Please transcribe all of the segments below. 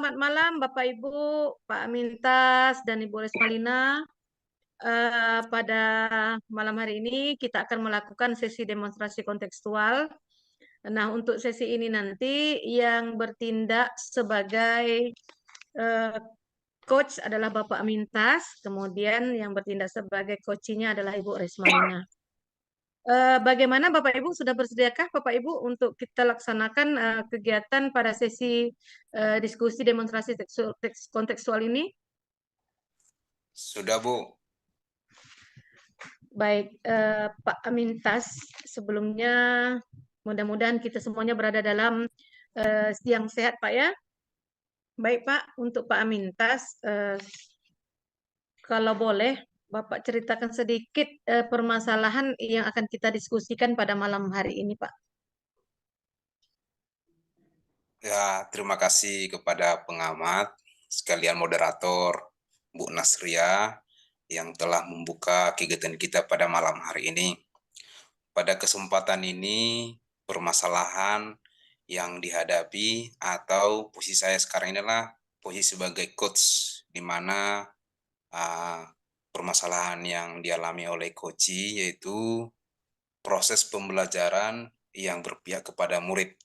selamat malam Bapak Ibu, Pak Amintas dan Ibu Resmalina. Pada malam hari ini kita akan melakukan sesi demonstrasi kontekstual. Nah, untuk sesi ini nanti yang bertindak sebagai eh, coach adalah Bapak Amintas, kemudian yang bertindak sebagai coachnya adalah Ibu Resmalina. Bagaimana Bapak Ibu, sudah bersediakah Bapak Ibu untuk kita laksanakan kegiatan pada sesi diskusi demonstrasi kontekstual ini? Sudah, Bu. Baik, Pak Amintas, sebelumnya mudah-mudahan kita semuanya berada dalam yang sehat Pak ya. Baik Pak, untuk Pak Amintas, kalau boleh Bapak ceritakan sedikit permasalahan yang akan kita diskusikan pada malam hari ini Pak. Ya, terima kasih kepada pengamat, sekalian moderator, Bu Nasria, yang telah membuka kegiatan kita pada malam hari ini. Pada kesempatan ini, permasalahan yang dihadapi atau posisi saya sekarang inilah posisi sebagai coach, di mana permasalahan yang dialami oleh coach yaitu proses pembelajaran yang berpihak kepada murid.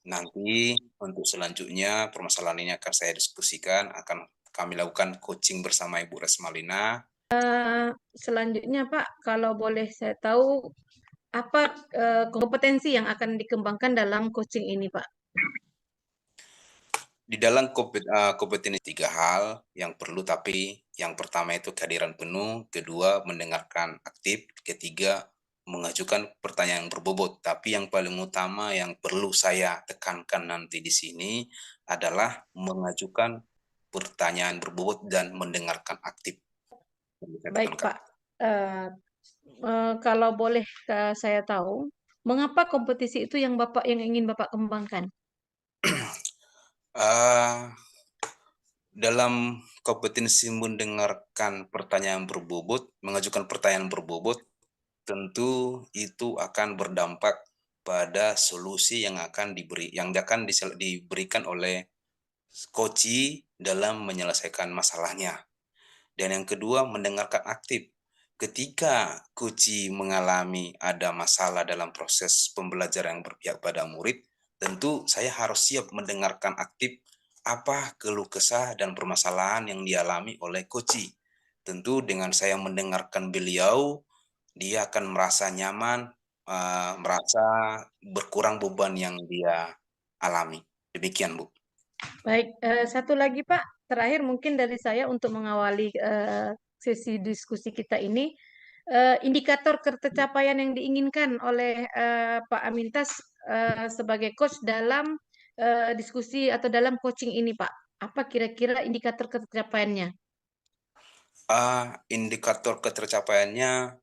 Nanti untuk selanjutnya permasalahan ini akan saya diskusikan, akan kami lakukan coaching bersama Ibu Resmalina. Selanjutnya Pak, kalau boleh saya tahu apa kompetensi yang akan dikembangkan dalam coaching ini Pak? Di dalam kompetensi 3 hal yang perlu, tapi yang pertama itu kehadiran penuh, kedua mendengarkan aktif, ketiga mengajukan pertanyaan berbobot. Tapi yang paling utama yang perlu saya tekankan nanti di sini adalah mengajukan pertanyaan berbobot dan mendengarkan aktif. Baik Pak, kalau boleh saya tahu, mengapa kompetisi itu yang ingin Bapak kembangkan? Dalam kompetensi mendengarkan pertanyaan berbobot, mengajukan pertanyaan berbobot, tentu itu akan berdampak pada solusi yang akan diberikan oleh coach dalam menyelesaikan masalahnya. Dan yang kedua, mendengarkan aktif. Ketika coach mengalami ada masalah dalam proses pembelajaran yang berpihak pada murid, tentu saya harus siap mendengarkan aktif apa keluh kesah dan permasalahan yang dialami oleh coach. Tentu dengan saya mendengarkan beliau, dia akan merasa nyaman, merasa berkurang beban yang dia alami. Demikian, Bu. Baik, satu lagi Pak, terakhir mungkin dari saya untuk mengawali sesi diskusi kita ini, indikator tercapaian yang diinginkan oleh Pak Amintas sebagai coach dalam diskusi atau dalam coaching ini Pak. Apa kira-kira indikator tercapaiannya? Indikator ketercapaiannya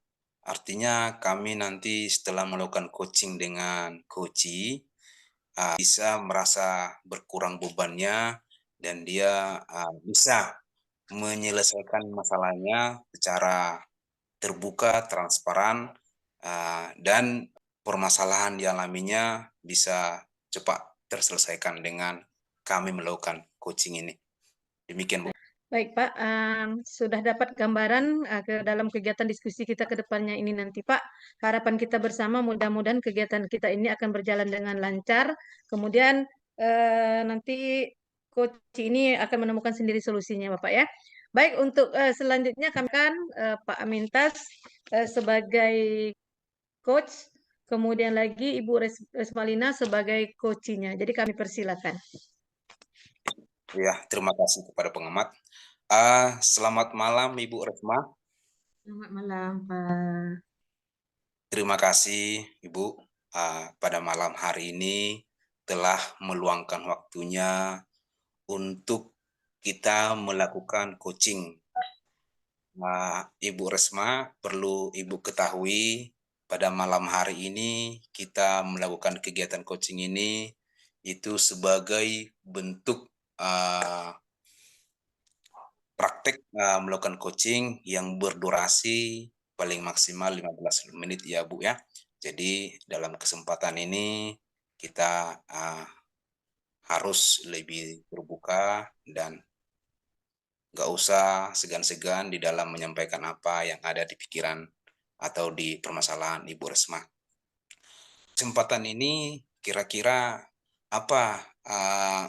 artinya kami nanti setelah melakukan coaching dengan coach, bisa merasa berkurang bebannya dan dia bisa menyelesaikan masalahnya secara terbuka, transparan, dan permasalahan dialaminya bisa cepat terselesaikan dengan kami melakukan coaching ini. Demikian, Bu. Baik Pak, sudah dapat gambaran ke dalam kegiatan diskusi kita ke depannya ini nanti Pak. Harapan kita bersama mudah-mudahan kegiatan kita ini akan berjalan dengan lancar. Kemudian nanti coach ini akan menemukan sendiri solusinya Bapak ya. Baik, untuk selanjutnya kami akan Pak Amintas sebagai coach, kemudian lagi Ibu Resmalina sebagai coachnya. Jadi kami persilakan. Ya, terima kasih kepada pengamat. Selamat malam Ibu Resma. Selamat malam Pak. Terima kasih Ibu pada malam hari ini telah meluangkan waktunya untuk kita melakukan coaching. Ibu Resma, perlu Ibu ketahui pada malam hari ini kita melakukan kegiatan coaching ini itu sebagai bentuk praktek melakukan coaching yang berdurasi paling maksimal 15 menit ya Bu ya. Jadi dalam kesempatan ini kita harus lebih terbuka dan nggak usah segan-segan di dalam menyampaikan apa yang ada di pikiran atau di permasalahan Ibu Resma. Kesempatan ini kira-kira apa uh,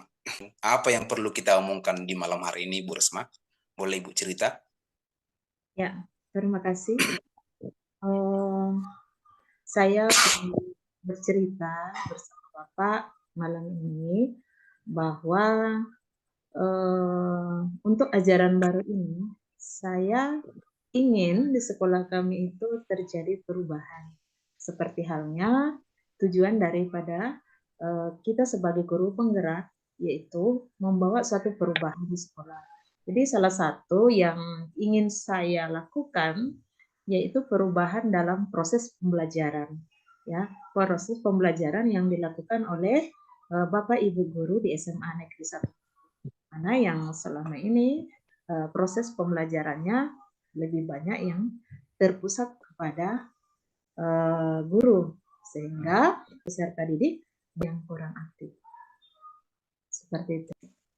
apa yang perlu kita omongkan di malam hari ini, Bu Resma? Boleh Ibu cerita? Ya, terima kasih. Saya bercerita bersama Bapak malam ini bahwa untuk ajaran baru ini, saya ingin di sekolah kami itu terjadi perubahan. Seperti halnya tujuan daripada kita sebagai guru penggerak, yaitu membawa suatu perubahan di sekolah. Jadi salah satu yang ingin saya lakukan yaitu perubahan dalam proses pembelajaran. Ya, proses pembelajaran yang dilakukan oleh Bapak Ibu guru di SMA Negeri 1, mana yang selama ini proses pembelajarannya lebih banyak yang terpusat kepada guru, sehingga peserta didik yang kurang aktif. Seperti itu.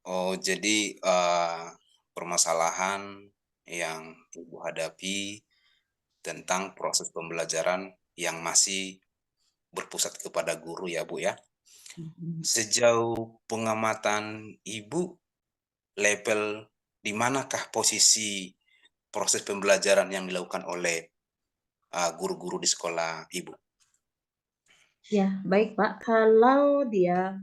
Oh, jadi permasalahan yang Ibu hadapi tentang proses pembelajaran yang masih berpusat kepada guru ya, Bu ya. Sejauh pengamatan Ibu, level di manakah posisi proses pembelajaran yang dilakukan oleh guru-guru di sekolah Ibu? Ya, baik Pak. Kalau dia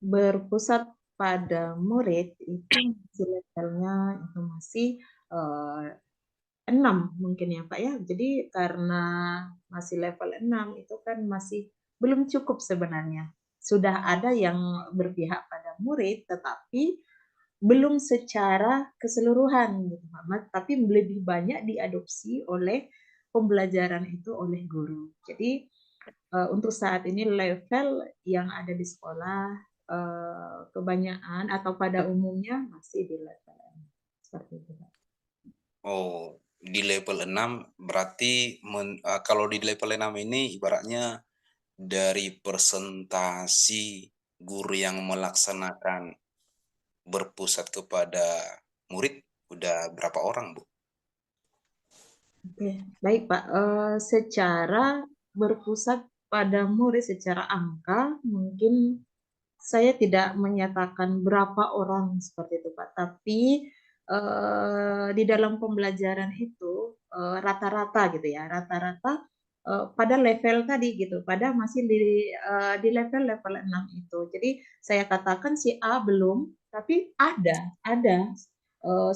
berpusat pada murid itu levelnya itu masih 6 mungkin ya Pak ya. Jadi karena masih level 6 itu kan masih belum cukup sebenarnya. Sudah ada yang berpihak pada murid tetapi belum secara keseluruhan gitu Pak. Tapi lebih banyak diadopsi oleh pembelajaran itu oleh guru. Jadi untuk saat ini level yang ada di sekolah kebanyakan atau pada umumnya masih di level 6. Seperti itu Pak. Oh, di level 6 berarti kalau di level 6 ini ibaratnya dari presentasi guru yang melaksanakan berpusat kepada murid udah berapa orang, Bu? Oke, baik Pak. Secara berpusat pada murid secara angka mungkin saya tidak menyatakan berapa orang seperti itu Pak, tapi di dalam pembelajaran itu rata-rata gitu ya, rata-rata pada level tadi gitu, pada masih di level 6 itu. Jadi saya katakan si A belum, tapi ada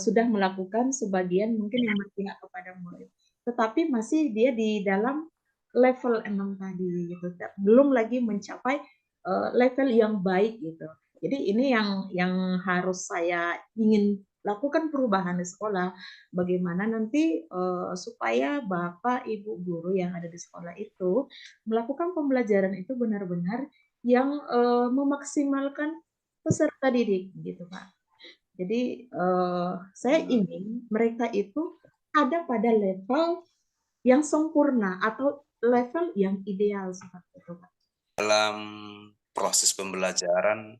sudah melakukan sebagian mungkin yang berpihak kepada murid, tetapi masih dia di dalam level 6 tadi gitu, belum lagi mencapai level yang baik gitu. Jadi ini yang harus saya ingin lakukan perubahan di sekolah. Bagaimana nanti supaya Bapak Ibu guru yang ada di sekolah itu melakukan pembelajaran itu benar-benar yang memaksimalkan peserta didik gitu Pak. Jadi saya ingin mereka itu ada pada level yang sempurna atau level yang ideal seperti itu Pak. Dalam proses pembelajaran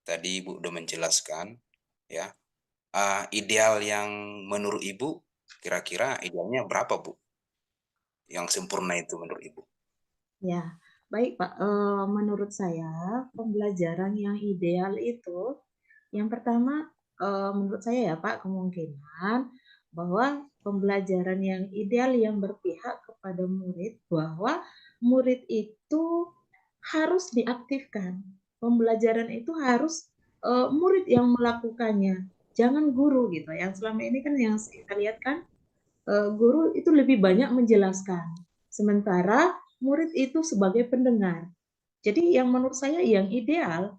tadi Ibu udah menjelaskan ya. Ideal yang menurut Ibu kira-kira idealnya berapa, Bu? Yang sempurna itu menurut Ibu? Ya, baik Pak. Menurut saya pembelajaran yang ideal itu yang pertama menurut saya ya Pak kemungkinan bahwa pembelajaran yang ideal yang berpihak kepada murid bahwa murid itu harus diaktifkan. Pembelajaran itu harus murid yang melakukannya, jangan guru gitu. Yang selama ini kan yang kita lihat kan guru itu lebih banyak menjelaskan, sementara murid itu sebagai pendengar. Jadi yang menurut saya yang ideal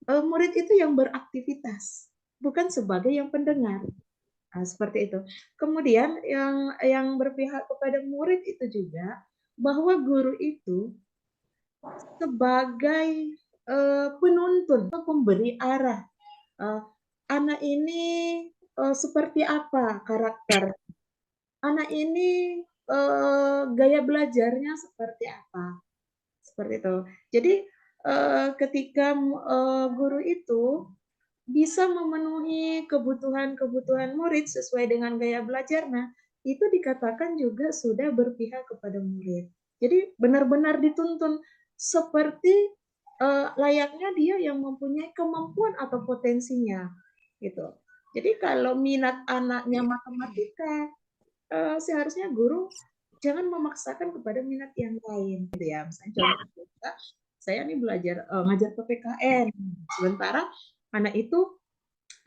murid itu yang beraktivitas, bukan sebagai yang pendengar. Nah, seperti itu. Kemudian yang berpihak kepada murid itu juga bahwa guru itu sebagai penuntun atau pemberi arah. Anak ini seperti apa karakter? Anak ini gaya belajarnya seperti apa? Seperti itu. Jadi ketika guru itu bisa memenuhi kebutuhan-kebutuhan murid sesuai dengan gaya belajarnya, itu dikatakan juga sudah berpihak kepada murid. Jadi benar-benar dituntun seperti layaknya dia yang mempunyai kemampuan atau potensinya, gitu. Jadi kalau minat anaknya matematika, seharusnya guru jangan memaksakan kepada minat yang lain, gitu ya. Misalnya contoh saya nih belajar ngajar PPKN, sementara anak itu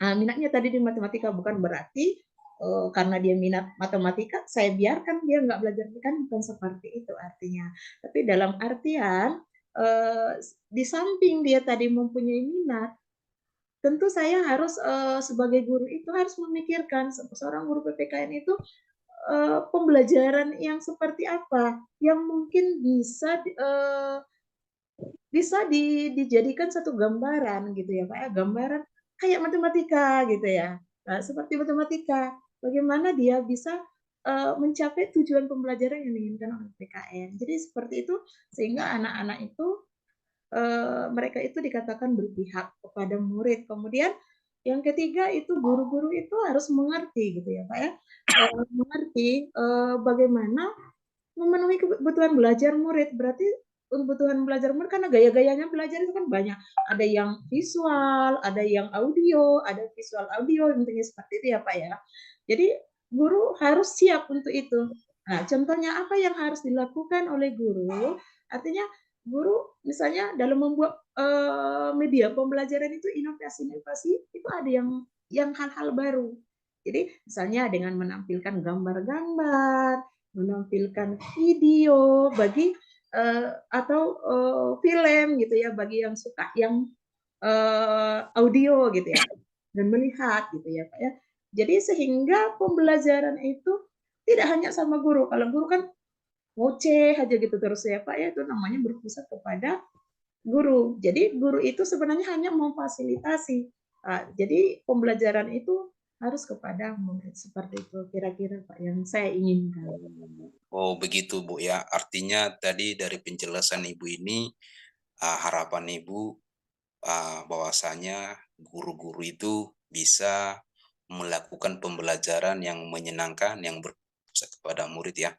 minatnya tadi di matematika, bukan berarti karena dia minat matematika saya biarkan dia nggak belajar, kan bukan seperti itu artinya. Tapi dalam artian di samping dia tadi mempunyai minat, tentu saya harus sebagai guru itu harus memikirkan seorang guru PPKN itu pembelajaran yang seperti apa yang mungkin bisa dijadikan satu gambaran gitu ya Pak ya, gambaran kayak matematika gitu ya. Nah, seperti matematika, bagaimana dia bisa mencapai tujuan pembelajaran yang diinginkan oleh PKN. Jadi seperti itu sehingga anak-anak itu mereka itu dikatakan berpihak kepada murid. Kemudian yang ketiga itu guru-guru itu harus mengerti gitu ya Pak ya, mengerti bagaimana memenuhi kebutuhan belajar murid. Berarti kebutuhan belajar murid karena gaya-gayanya belajar itu kan banyak. Ada yang visual, ada yang audio, ada visual audio, intinya seperti itu ya Pak ya. Jadi guru harus siap untuk itu. Nah, contohnya apa yang harus dilakukan oleh guru? Artinya guru misalnya dalam membuat media pembelajaran itu inovasi-inovasi itu ada yang hal-hal baru. Jadi misalnya dengan menampilkan gambar-gambar, menampilkan video bagi atau film gitu ya bagi yang suka yang audio gitu ya dan melihat gitu ya Pak ya. Jadi sehingga pembelajaran itu tidak hanya sama guru. Kalau guru kan ngoceh aja gitu terus ya Pak ya, itu namanya berpusat kepada guru. Jadi guru itu sebenarnya hanya memfasilitasi. Jadi pembelajaran itu harus kepada murid, seperti itu kira-kira Pak yang saya inginkan. Oh, begitu Bu ya. Artinya tadi dari penjelasan Ibu ini harapan Ibu bahwasanya guru-guru itu bisa melakukan pembelajaran yang menyenangkan, yang berpusat kepada murid ya.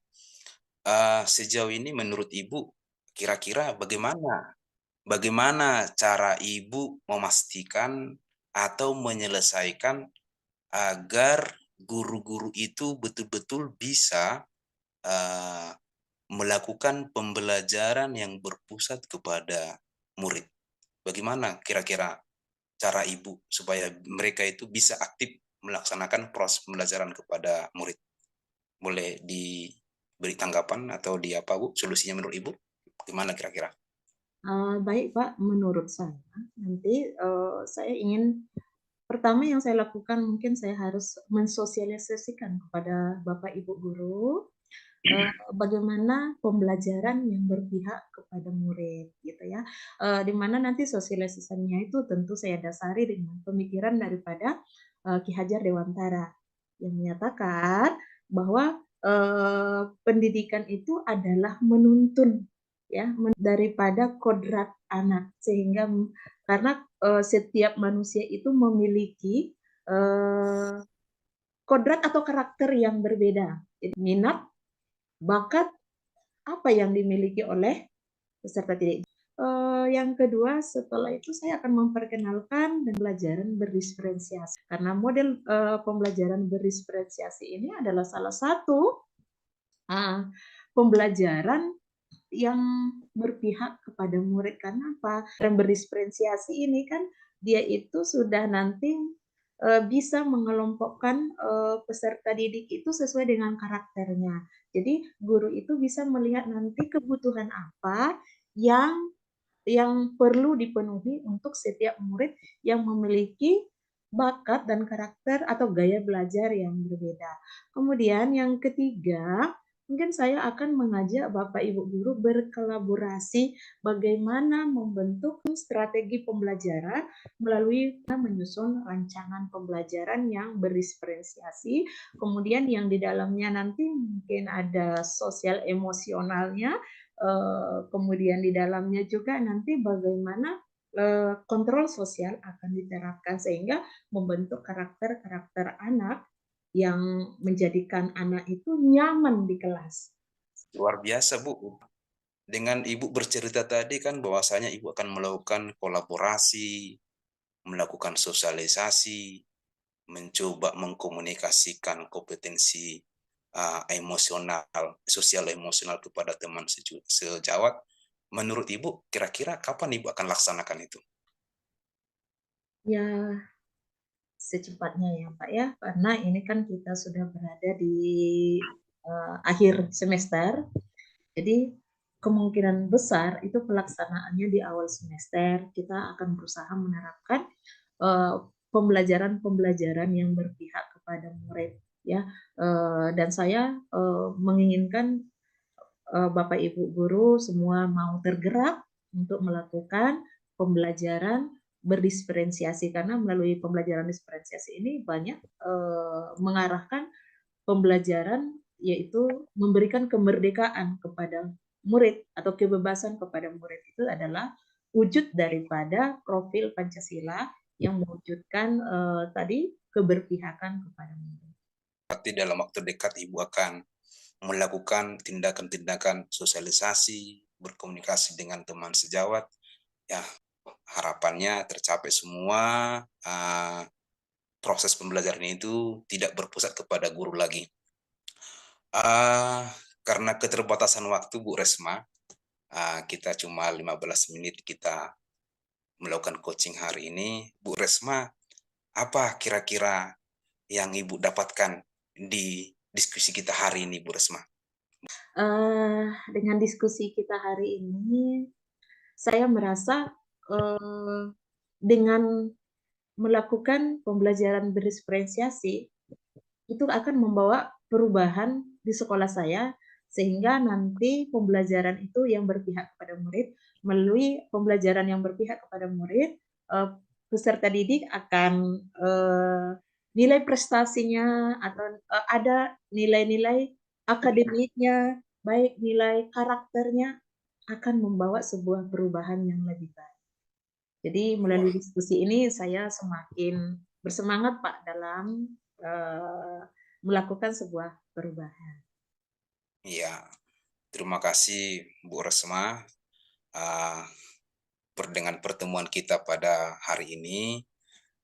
Sejauh ini menurut Ibu, kira-kira bagaimana cara Ibu memastikan atau menyelesaikan agar guru-guru itu betul-betul bisa melakukan pembelajaran yang berpusat kepada murid? Bagaimana kira-kira cara Ibu supaya mereka itu bisa aktif melaksanakan proses pembelajaran kepada murid? Boleh diberi tanggapan atau di apa Bu, solusinya menurut Ibu? Gimana kira-kira? Baik Pak, menurut saya nanti saya ingin pertama yang saya lakukan mungkin saya harus mensosialisasikan kepada Bapak Ibu guru bagaimana pembelajaran yang berpihak kepada murid gitu ya. Di mana nanti sosialisasinya itu tentu saya dasari dengan pemikiran daripada Ki Hajar Dewantara yang menyatakan bahwa pendidikan itu adalah menuntun ya daripada kodrat anak, sehingga karena setiap manusia itu memiliki kodrat atau karakter yang berbeda. Jadi minat, bakat, apa yang dimiliki oleh peserta didik. Yang kedua, setelah itu saya akan memperkenalkan pembelajaran berdiferensiasi. Karena model pembelajaran berdiferensiasi ini adalah salah satu pembelajaran yang berpihak kepada murid. Karena apa? Dan berdiferensiasi ini kan dia itu sudah nanti bisa mengelompokkan peserta didik itu sesuai dengan karakternya. Jadi guru itu bisa melihat nanti kebutuhan apa yang perlu dipenuhi untuk setiap murid yang memiliki bakat dan karakter atau gaya belajar yang berbeda. Kemudian yang ketiga, mungkin saya akan mengajak Bapak Ibu guru berkolaborasi bagaimana membentuk strategi pembelajaran melalui menyusun rancangan pembelajaran yang berdiferensiasi, kemudian yang di dalamnya nanti mungkin ada sosial emosionalnya, kemudian di dalamnya juga nanti bagaimana kontrol sosial akan diterapkan sehingga membentuk karakter-karakter anak yang menjadikan anak itu nyaman di kelas. Luar biasa, Bu. Dengan Ibu bercerita tadi kan bahwasanya Ibu akan melakukan kolaborasi, melakukan sosialisasi, mencoba mengkomunikasikan kompetensi emosional, sosial emosional kepada teman sejawat. Menurut Ibu, kira-kira kapan Ibu akan laksanakan itu? Ya, secepatnya ya Pak ya, karena ini kan kita sudah berada di akhir semester, jadi kemungkinan besar itu pelaksanaannya di awal semester. Kita akan berusaha menerapkan pembelajaran-pembelajaran yang berpihak kepada murid ya, dan saya menginginkan Bapak Ibu guru semua mau tergerak untuk melakukan pembelajaran berdiferensiasi, karena melalui pembelajaran diferensiasi ini banyak mengarahkan pembelajaran, yaitu memberikan kemerdekaan kepada murid atau kebebasan kepada murid. Itu adalah wujud daripada profil Pancasila yang mewujudkan tadi keberpihakan kepada murid. Berarti dalam waktu dekat Ibu akan melakukan tindakan-tindakan sosialisasi, berkomunikasi dengan teman sejawat, ya harapannya tercapai semua, proses pembelajaran itu tidak berpusat kepada guru lagi. Karena keterbatasan waktu, Bu Resma, kita cuma 15 menit kita melakukan coaching hari ini. Bu Resma, apa kira-kira yang Ibu dapatkan di diskusi kita hari ini, Bu Resma? Dengan diskusi kita hari ini, saya merasa dengan melakukan pembelajaran berdiferensiasi itu akan membawa perubahan di sekolah saya, sehingga nanti pembelajaran itu yang berpihak kepada murid, melalui pembelajaran yang berpihak kepada murid, peserta didik akan nilai prestasinya atau ada nilai-nilai akademiknya, baik nilai karakternya akan membawa sebuah perubahan yang lebih baik. Jadi melalui diskusi ini saya semakin bersemangat Pak dalam melakukan sebuah perubahan. Iya, terima kasih Bu Resma. Dengan pertemuan kita pada hari ini,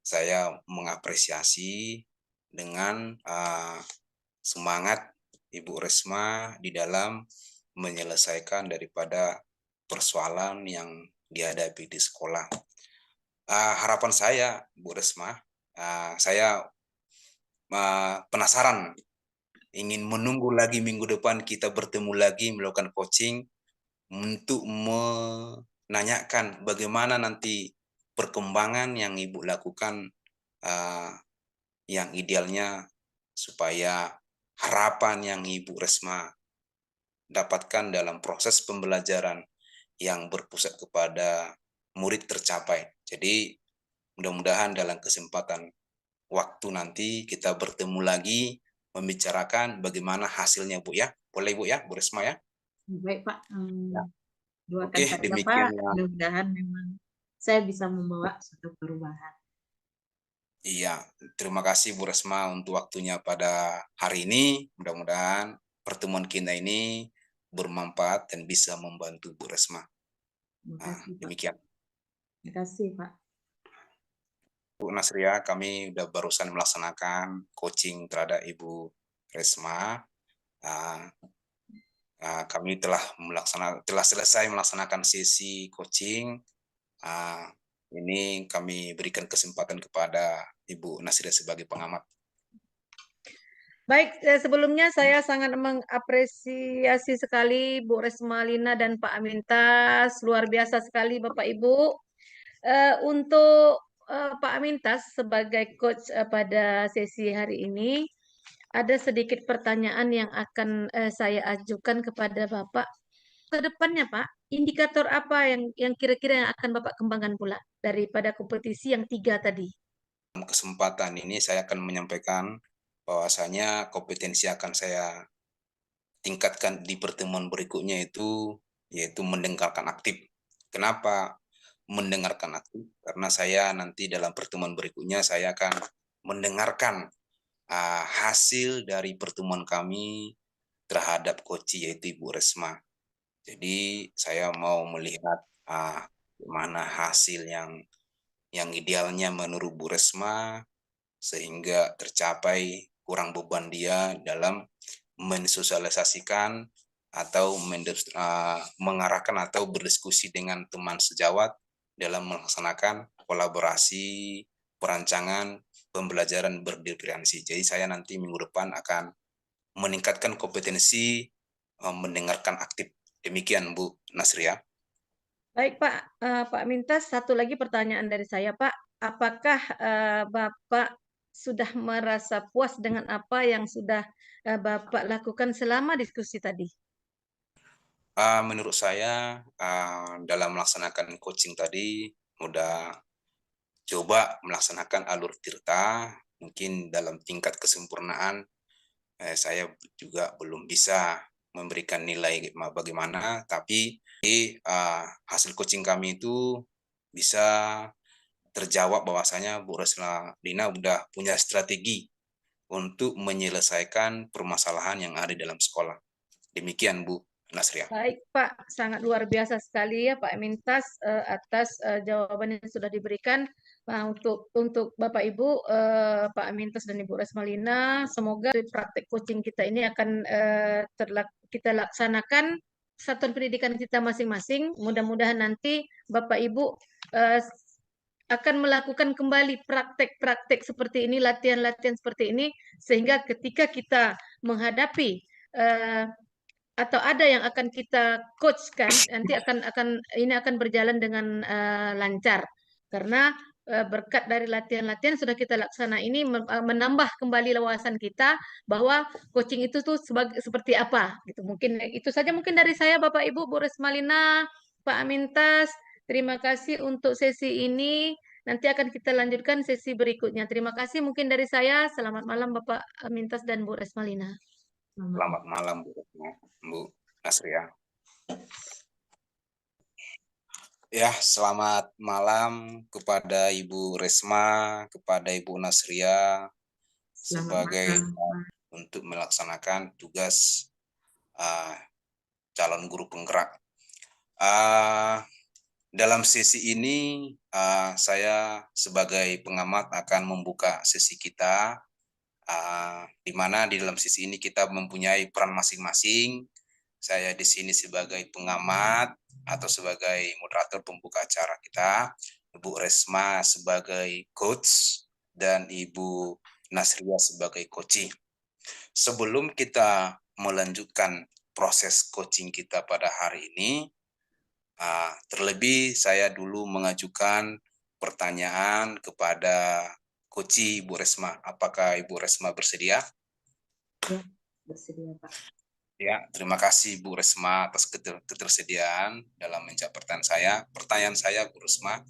saya mengapresiasi dengan semangat Ibu Resma di dalam menyelesaikan daripada persoalan yang dihadapi di sekolah. Harapan saya, Bu Resma, saya penasaran, ingin menunggu lagi minggu depan kita bertemu lagi melakukan coaching untuk menanyakan bagaimana nanti perkembangan yang Ibu lakukan, yang idealnya supaya harapan yang Ibu Resma dapatkan dalam proses pembelajaran yang berpusat kepada murid tercapai. Jadi mudah-mudahan dalam kesempatan waktu nanti kita bertemu lagi membicarakan bagaimana hasilnya, Bu ya. Boleh Bu ya, Bu Resma ya? Baik Pak, Ya. doakan Oke, saja demikian Pak, ya. mudah-mudahan memang saya bisa membawa suatu perubahan. Iya, terima kasih Bu Resma untuk waktunya pada hari ini. Mudah-mudahan pertemuan kita ini bermanfaat dan bisa membantu Bu Resma. Terima Nah, kasih Pak. demikian. Terima kasih Pak. Bu Nasria, kami sudah barusan melaksanakan coaching terhadap Ibu Resma. Kami telah selesai melaksanakan sesi coaching. Ini kami berikan kesempatan kepada Ibu Nasria sebagai pengamat. Baik, sebelumnya saya sangat mengapresiasi sekali Bu Resmalina dan Pak Amintas, luar biasa sekali Bapak Ibu. Untuk Pak Amintas sebagai coach pada sesi hari ini, ada sedikit pertanyaan yang akan saya ajukan kepada Bapak. Ke depannya Pak, indikator apa yang kira-kira yang akan Bapak kembangkan pula daripada kompetisi yang 3 tadi? Dalam kesempatan ini saya akan menyampaikan bahwasanya kompetensi akan saya tingkatkan di pertemuan berikutnya itu yaitu mendengarkan aktif. Kenapa mendengarkan aktif? Karena saya nanti dalam pertemuan berikutnya saya akan mendengarkan hasil dari pertemuan kami terhadap Koci, yaitu Ibu Resma. Jadi saya mau melihat mana hasil yang idealnya menurut Bu Resma, sehingga tercapai kurang beban dia dalam mensosialisasikan atau mengarahkan atau berdiskusi dengan teman sejawat dalam melaksanakan kolaborasi perancangan pembelajaran berdiferensi. Jadi saya nanti minggu depan akan meningkatkan kompetensi mendengarkan aktif. Demikian Bu Nasria. Baik Pak, Pak Mintas, satu lagi pertanyaan dari saya Pak. Apakah Bapak sudah merasa puas dengan apa yang sudah Bapak lakukan selama diskusi tadi? Menurut saya dalam melaksanakan coaching tadi udah coba melaksanakan alur tirta, mungkin dalam tingkat kesempurnaan saya juga belum bisa memberikan nilai bagaimana, tapi hasil coaching kami itu bisa terjawab bahwasanya Bu Reslina udah punya strategi untuk menyelesaikan permasalahan yang ada dalam sekolah. Demikian Bu Nasria. Baik Pak, sangat luar biasa sekali ya Pak Mintas atas jawaban yang sudah diberikan. Nah, untuk Bapak Ibu, Pak Mintas dan Ibu Resmalina, semoga praktek coaching kita ini akan kita laksanakan satuan pendidikan kita masing-masing. Mudah-mudahan nanti Bapak Ibu akan melakukan kembali praktek-praktek seperti ini, latihan-latihan seperti ini, sehingga ketika kita menghadapi atau ada yang akan kita coachkan, nanti ini akan berjalan dengan lancar, karena berkat dari latihan-latihan sudah kita laksana ini menambah kembali wawasan kita bahwa coaching itu tuh seperti apa gitu. Mungkin itu saja mungkin dari saya Bapak Ibu, Bu Resmalina, Pak Amintas. Terima kasih untuk sesi ini. Nanti akan kita lanjutkan sesi berikutnya. Terima kasih mungkin dari saya. Selamat malam Bapak Amintas dan Bu Resmalina. Selamat malam Bu Nasria. Ya, selamat malam kepada Ibu Resma, kepada Ibu Nasria sebagai untuk melaksanakan tugas calon guru penggerak. Dalam sesi ini saya sebagai pengamat akan membuka sesi kita, di mana di dalam sesi ini kita mempunyai peran masing-masing. Saya di sini sebagai pengamat atau sebagai moderator pembuka acara kita, Ibu Resma sebagai coach, dan Ibu Nasria sebagai coaching. Sebelum kita melanjutkan proses coaching kita pada hari ini, terlebih saya dulu mengajukan pertanyaan kepada coach Ibu Resma. Apakah Ibu Resma bersedia? Ya, bersedia Pak. Ya, terima kasih Bu Resma atas ketersediaan dalam menjawab pertanyaan saya. Pertanyaan saya Bu Resma,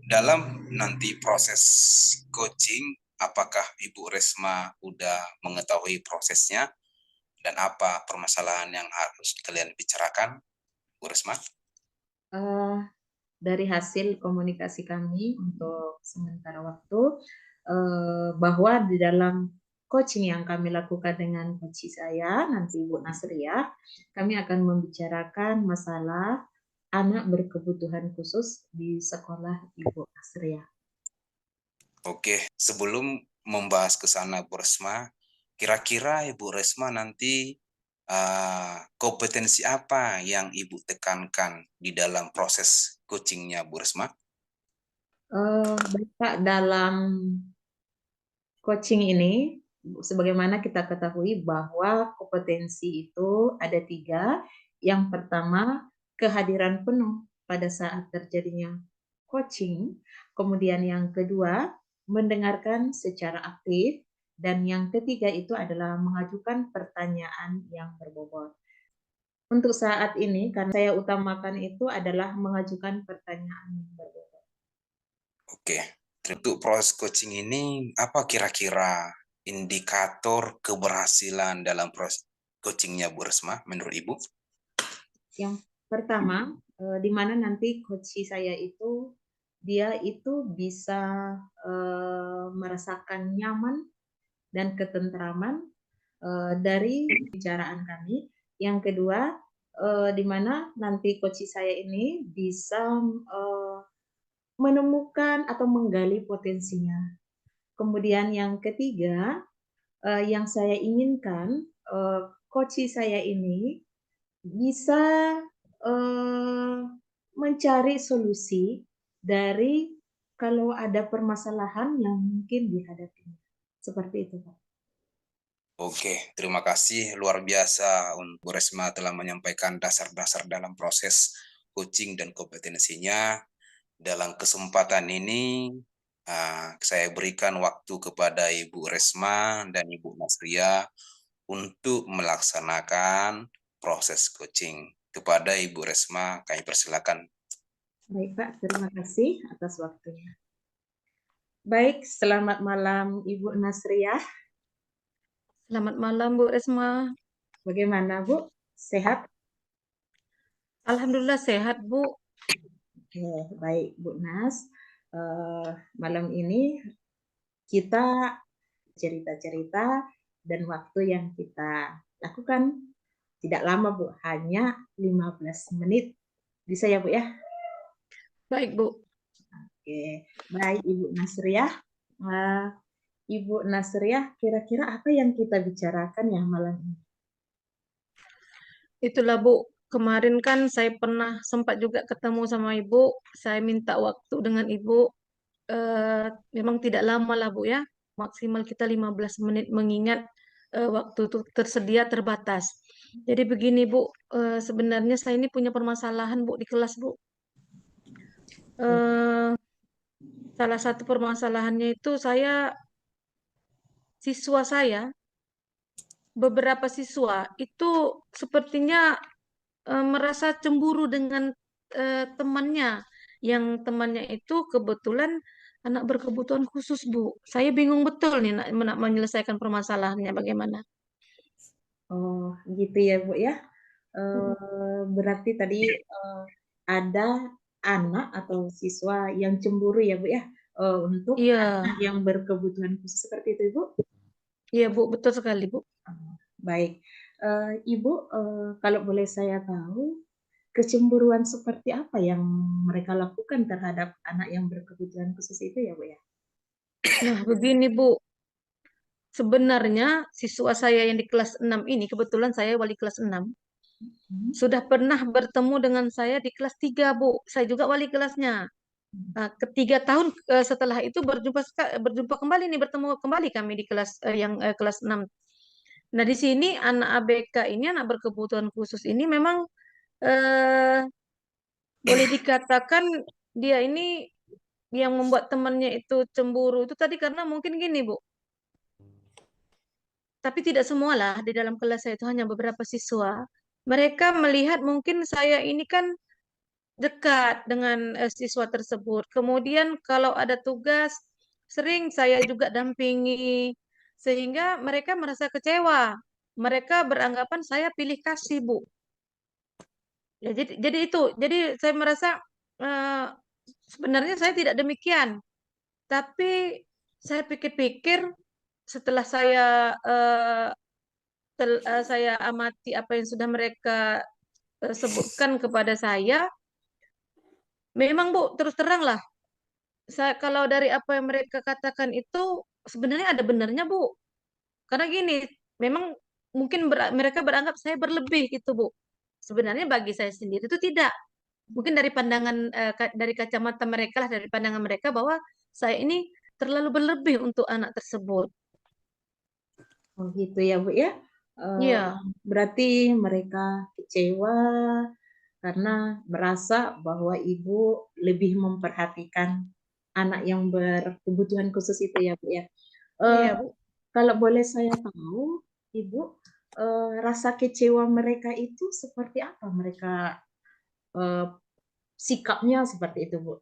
dalam nanti proses coaching, apakah Ibu Resma udah mengetahui prosesnya dan apa permasalahan yang harus kalian bicarakan, Bu Resma? Dari hasil komunikasi kami untuk sementara waktu, bahwa di dalam coaching yang kami lakukan dengan coach saya, nanti Bu Nasria, kami akan membicarakan masalah anak berkebutuhan khusus di sekolah Ibu Nasria. Oke, sebelum membahas ke sana Bu Resma, kira-kira Ibu Resma nanti kompetensi apa yang Ibu tekankan di dalam proses coachingnya Bu Resma? Bapak, dalam coaching ini, sebagaimana kita ketahui bahwa kompetensi itu ada 3. Yang pertama, kehadiran penuh pada saat terjadinya coaching. Kemudian yang kedua, mendengarkan secara aktif. Dan yang ketiga itu adalah mengajukan pertanyaan yang berbobot. Untuk saat ini, karena saya utamakan itu adalah mengajukan pertanyaan yang berbobot. Oke, untuk proses coaching ini, apa kira-kira indikator keberhasilan dalam proses coachingnya Bu Resma menurut Ibu? Yang pertama, di mana nanti coach saya itu dia itu bisa merasakan nyaman dan ketentraman dari pembicaraan kami. Yang kedua, di mana nanti coach saya ini bisa menemukan atau menggali potensinya. Kemudian yang ketiga, yang saya inginkan coach saya ini bisa mencari solusi dari kalau ada permasalahan yang mungkin dihadapi. Seperti itu, Pak. Oke, terima kasih luar biasa untuk Bu Resma telah menyampaikan dasar-dasar dalam proses coaching dan kompetensinya. Dalam kesempatan ini, saya berikan waktu kepada Ibu Resma dan Ibu Nasria untuk melaksanakan proses coaching. Kepada Ibu Resma, kami persilakan. Baik, Pak. Terima kasih atas waktunya. Baik, selamat malam Ibu Nasriah. Selamat malam Bu Resma. Bagaimana, Bu? Sehat? Alhamdulillah sehat Bu. Oke, baik Bu Nas. Malam ini kita cerita-cerita dan waktu yang kita lakukan tidak lama Bu, hanya 15 menit. Bisa ya Bu ya? Baik Bu. Oke, baik Ibu Nasriah. Ibu Nasriah, kira-kira apa yang kita bicarakan ya malam ini? Itulah Bu, kemarin kan saya pernah sempat juga ketemu sama Ibu. Saya minta waktu dengan Ibu. Memang tidak lama lah Bu ya. Maksimal kita 15 menit mengingat waktu itu tersedia terbatas. Jadi begini Bu, sebenarnya saya ini punya permasalahan Bu di kelas Bu. Salah satu permasalahannya itu siswa saya, beberapa siswa itu sepertinya merasa cemburu dengan temannya, yang temannya itu kebetulan anak berkebutuhan khusus, Bu. Saya bingung betul nih nak menyelesaikan permasalahannya bagaimana. Oh, gitu ya Bu ya. Berarti tadi ada anak atau siswa yang cemburu ya Bu ya, untuk Iya, anak yang berkebutuhan khusus seperti itu Ibu? iya Bu, betul sekali Bu. Baik, Ibu, kalau boleh saya tahu, kecemburuan seperti apa yang mereka lakukan terhadap anak yang berkebutuhan khusus itu ya Bu ya? Nah, begini Bu. Sebenarnya siswa saya yang di kelas 6 ini, kebetulan saya wali kelas 6, sudah pernah bertemu dengan saya di kelas 3 Bu. Saya juga wali kelasnya. Ketiga tahun setelah itu berjumpa kembali nih, bertemu kembali kami di kelas yang kelas 6. Nah, di sini anak ABK ini, anak berkebutuhan khusus ini memang eh, boleh dikatakan dia ini yang membuat temannya itu cemburu itu tadi karena mungkin gini, Bu. Tapi tidak semualah di dalam kelas saya itu hanya beberapa siswa. Mereka melihat mungkin saya ini kan dekat dengan siswa tersebut. Kemudian kalau ada tugas, sering saya juga dampingi, sehingga mereka merasa kecewa. Mereka beranggapan saya pilih kasih, Bu. Ya, jadi itu. Jadi saya merasa eh, sebenarnya saya tidak demikian. Tapi saya pikir-pikir setelah saya amati apa yang sudah mereka sebutkan kepada saya, memang Bu, terus terang lah. Kalau dari apa yang mereka katakan itu sebenarnya ada benarnya Bu. Karena gini, memang mungkin mereka beranggap saya berlebih gitu Bu. Sebenarnya bagi saya sendiri itu tidak. Mungkin dari pandangan dari kacamata mereka lah, dari pandangan mereka bahwa saya ini terlalu berlebih untuk anak tersebut. Oh gitu ya Bu ya. Iya, Berarti mereka kecewa karena merasa bahwa Ibu lebih memperhatikan anak yang berkebutuhan khusus itu ya Bu ya. iya Eh, Bu. Kalau boleh saya tahu, Ibu, rasa kecewa mereka itu seperti apa? Mereka eh, sikapnya seperti itu, Bu.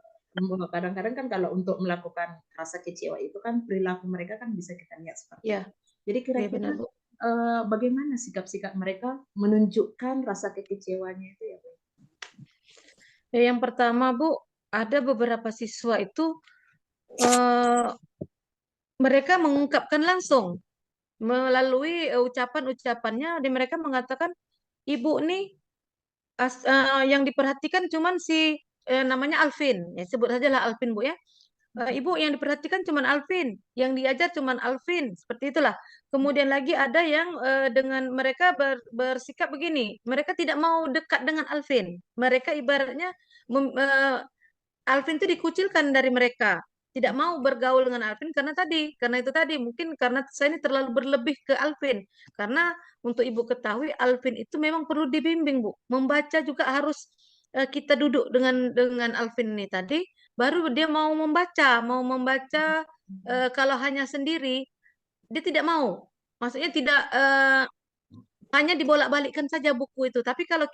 Kadang-kadang kan kalau untuk melakukan rasa kecewa itu kan perilaku mereka kan bisa kita lihat seperti Iya, itu. Jadi iya kira-kira benar Bu. bagaimana sikap-sikap mereka menunjukkan rasa kekecewanya itu ya, Bu? Ya, yang pertama, Bu, ada beberapa siswa itu eh, mereka mengungkapkan langsung melalui ucapan-ucapannya, dan mereka mengatakan, Ibu nih yang diperhatikan cuman si namanya Alvin, ya sebut saja lah Alvin, Bu ya. Ibu yang diperhatikan cuman Alvin, yang diajar cuman Alvin, seperti itulah. Kemudian lagi ada yang dengan mereka bersikap begini, mereka tidak mau dekat dengan Alvin. Mereka ibaratnya Alvin itu dikucilkan dari mereka. Tidak mau bergaul dengan Alvin karena itu tadi, mungkin karena saya ini terlalu berlebih ke Alvin. Karena untuk Ibu ketahui, Alvin itu memang perlu dibimbing, Bu. Membaca juga harus kita duduk dengan Alvin ini tadi, baru dia mau membaca kalau hanya sendiri, dia tidak mau. Maksudnya tidak hanya dibolak-balikkan saja buku itu. Tapi kalau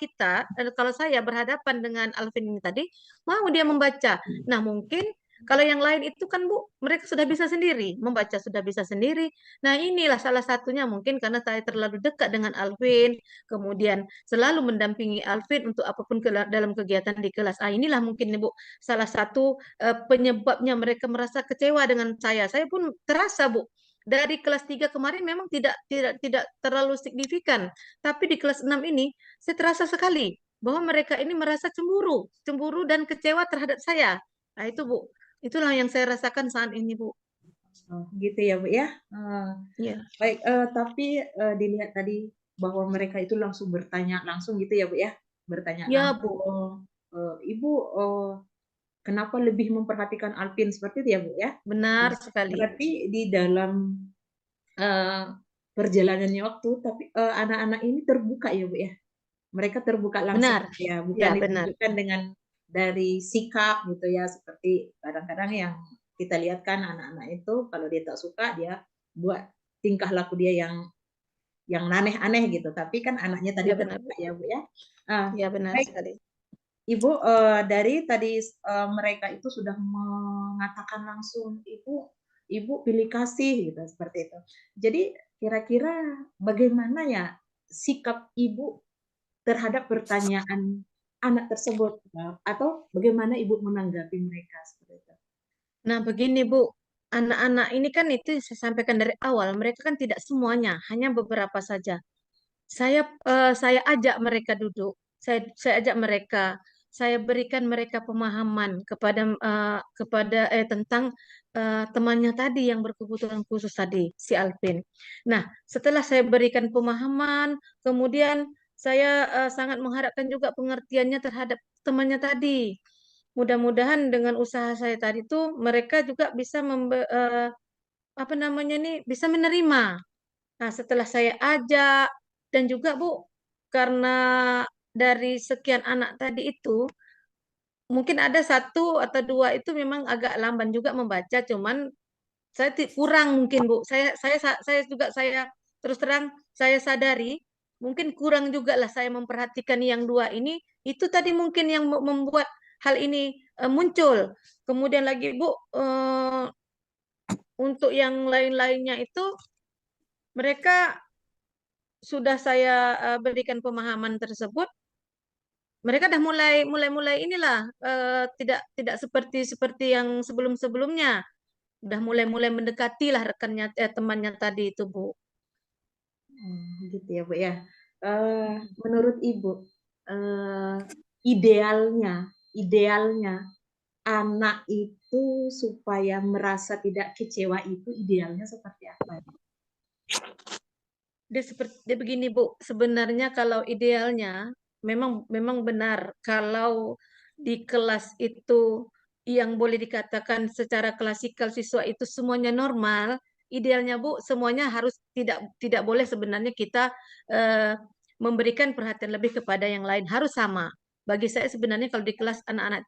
saya berhadapan dengan Alvin ini tadi, mau dia membaca. Nah, mungkin kalau yang lain itu kan, Bu, mereka sudah bisa sendiri, membaca sudah bisa sendiri. Nah, inilah salah satunya mungkin karena saya terlalu dekat dengan Alvin, kemudian selalu mendampingi Alvin untuk apapun dalam kegiatan di kelas. Inilah mungkin, Bu, salah satu penyebabnya mereka merasa kecewa dengan saya. Saya pun terasa, Bu, dari kelas 3 kemarin memang tidak terlalu signifikan, tapi di kelas 6 ini saya terasa sekali bahwa mereka ini merasa cemburu dan kecewa terhadap saya. Nah, itu Bu, itulah yang saya rasakan saat ini, Bu. Oh, gitu ya, Bu ya. Ya, Baik, tapi dilihat tadi bahwa mereka itu langsung bertanya langsung gitu ya, Bu ya. Bertanya ya Bu, langsung. Ibu kenapa lebih memperhatikan Alvin seperti itu ya, Bu ya? benar Nah, sekali. berarti di dalam eh, perjalanannya waktu, tapi anak-anak ini terbuka ya, Bu ya. Mereka terbuka langsung Benar. ya, bukan Ya, benar. ditunjukkan dengan dari sikap gitu ya, seperti kadang-kadang yang kita lihat kan anak-anak itu kalau dia tak suka dia buat tingkah laku dia yang aneh-aneh gitu. Tapi kan anaknya tadi Ya, benar, terbuka Bu. ya, Bu ya. Ah, Ya, benar baik, sekali. Ibu, dari tadi mereka itu sudah mengatakan langsung, Ibu pilih kasih gitu seperti itu. Jadi kira-kira bagaimana ya sikap Ibu terhadap pertanyaan anak tersebut, atau bagaimana Ibu menanggapi mereka seperti itu? Nah, begini Bu, anak-anak ini kan itu saya sampaikan dari awal, mereka kan tidak semuanya, hanya beberapa saja. Saya ajak mereka duduk, saya ajak mereka, saya berikan mereka pemahaman kepada tentang temannya tadi yang berkebutuhan khusus tadi, si Alvin. Nah, setelah saya berikan pemahaman, kemudian saya sangat mengharapkan juga pengertiannya terhadap temannya tadi. Mudah-mudahan dengan usaha saya tadi tuh mereka juga bisa apa namanya nih, bisa menerima. Nah, setelah saya ajak dan juga Bu, karena dari sekian anak tadi itu, mungkin ada satu atau dua itu memang agak lamban juga membaca, cuman saya kurang mungkin Bu. Saya juga saya terus terang saya sadari mungkin kurang juga lah saya memperhatikan yang dua ini. Itu tadi mungkin yang membuat hal ini muncul. Kemudian lagi Bu, untuk yang lain-lainnya itu mereka sudah saya berikan pemahaman tersebut, mereka dah mulai inilah tidak tidak seperti seperti yang sebelum-sebelumnya. Udah mulai mendekati lah rekannya temannya tadi itu, Bu. Gitu ya, Bu ya. Menurut Ibu, eh, idealnya, idealnya anak itu supaya merasa tidak kecewa itu idealnya seperti apa? Dia begini, Bu. Sebenarnya kalau idealnya memang memang benar kalau di kelas itu yang boleh dikatakan secara klasikal siswa itu semuanya normal, idealnya Bu semuanya harus tidak boleh sebenarnya kita eh, memberikan perhatian lebih kepada yang lain, harus sama. Bagi saya sebenarnya kalau di kelas anak-anak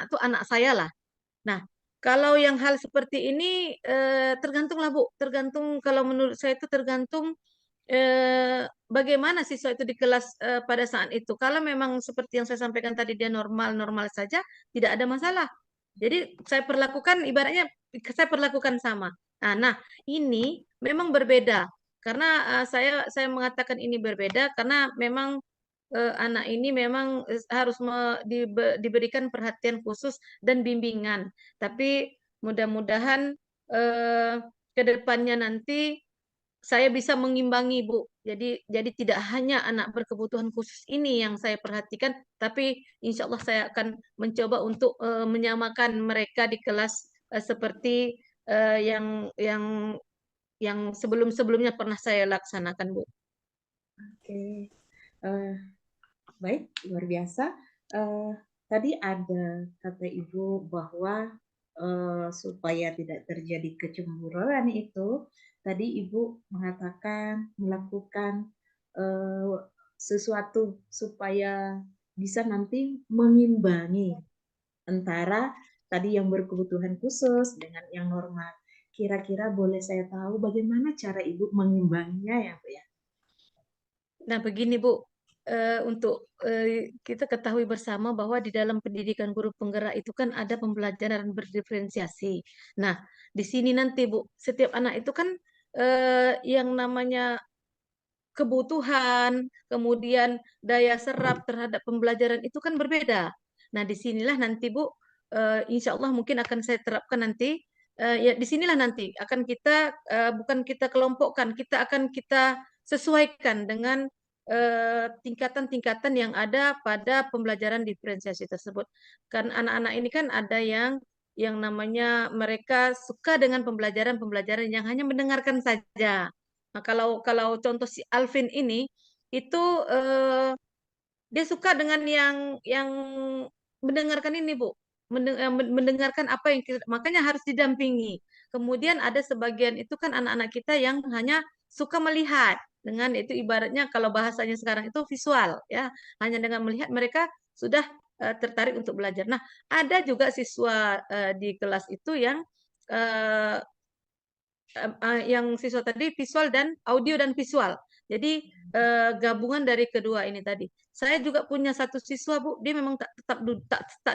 itu anak saya lah. Nah, kalau yang hal seperti ini tergantunglah Bu, tergantung kalau menurut saya itu tergantung bagaimana siswa itu di kelas pada saat itu. Kalau memang seperti yang saya sampaikan tadi dia normal-normal saja, tidak ada masalah. Jadi saya perlakukan sama. Nah, ini memang berbeda karena saya mengatakan ini berbeda karena memang anak ini memang harus diberikan perhatian khusus dan bimbingan. Tapi mudah-mudahan ke depannya nanti saya bisa mengimbangi, Bu. Jadi tidak hanya anak berkebutuhan khusus ini yang saya perhatikan, tapi insya Allah saya akan mencoba untuk menyamakan mereka di kelas seperti yang sebelum-sebelumnya pernah saya laksanakan, Bu. Oke, eh, baik, luar biasa. Tadi ada kata Ibu bahwa supaya tidak terjadi kecemburuan itu, tadi Ibu mengatakan melakukan sesuatu supaya bisa nanti mengimbangi antara tadi yang berkebutuhan khusus dengan yang normal. Kira-kira boleh saya tahu bagaimana cara Ibu mengimbanginya ya, Bu ya? Nah, begini Bu, untuk kita ketahui bersama bahwa di dalam pendidikan guru penggerak itu kan ada pembelajaran berdiferensiasi. Nah, di sini nanti Bu, setiap anak itu kan yang namanya kebutuhan, kemudian daya serap terhadap pembelajaran itu kan berbeda. Nah, disinilah nanti Bu, insya Allah mungkin akan saya terapkan nanti. Ya, disinilah nanti akan kita bukan kita kelompokkan, kita sesuaikan dengan tingkatan-tingkatan yang ada pada pembelajaran diferensiasi tersebut. Kan anak-anak ini kan ada yang namanya mereka suka dengan pembelajaran-pembelajaran yang hanya mendengarkan saja. Nah, kalau contoh si Alvin ini itu dia suka dengan yang mendengarkan ini, Bu. Mendengarkan apa yang kita, makanya harus didampingi. Kemudian ada sebagian itu kan anak-anak kita yang hanya suka melihat dengan itu ibaratnya kalau bahasanya sekarang itu visual ya. Hanya dengan melihat mereka sudah tertarik untuk belajar. Nah, ada juga siswa di kelas itu eh, yang siswa tadi visual dan audio dan visual. Jadi gabungan dari kedua ini tadi. Saya juga punya satu siswa Bu, dia memang tak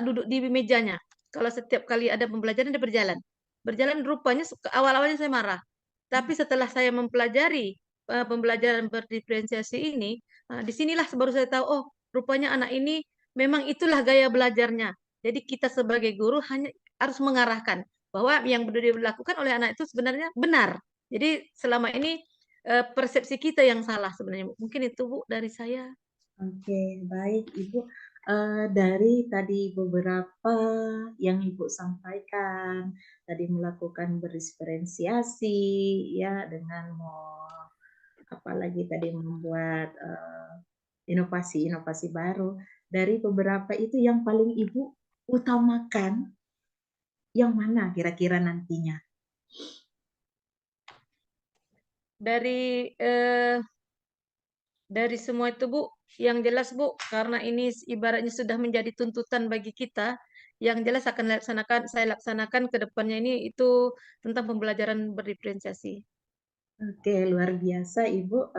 duduk di mejanya. Kalau setiap kali ada pembelajaran dia berjalan. Berjalan rupanya awal-awalnya saya marah. Tapi setelah saya mempelajari pembelajaran berdiferensiasi ini, disinilah baru saya tahu, oh rupanya anak ini memang itulah gaya belajarnya. Jadi kita sebagai guru hanya harus mengarahkan bahwa yang dilakukan oleh anak itu sebenarnya benar. Jadi selama ini persepsi kita yang salah sebenarnya. Mungkin itu Bu dari saya. Oke, baik Ibu. Dari tadi beberapa yang Ibu sampaikan, tadi melakukan berdiferensiasi ya dengan apalagi tadi membuat inovasi-inovasi baru. Dari beberapa itu yang paling Ibu utamakan yang mana kira-kira nantinya? Dari semua itu Bu, yang jelas Bu, karena ini ibaratnya sudah menjadi tuntutan bagi kita, yang jelas saya laksanakan ke depannya ini itu tentang pembelajaran berdiferensiasi. Oke, luar biasa Ibu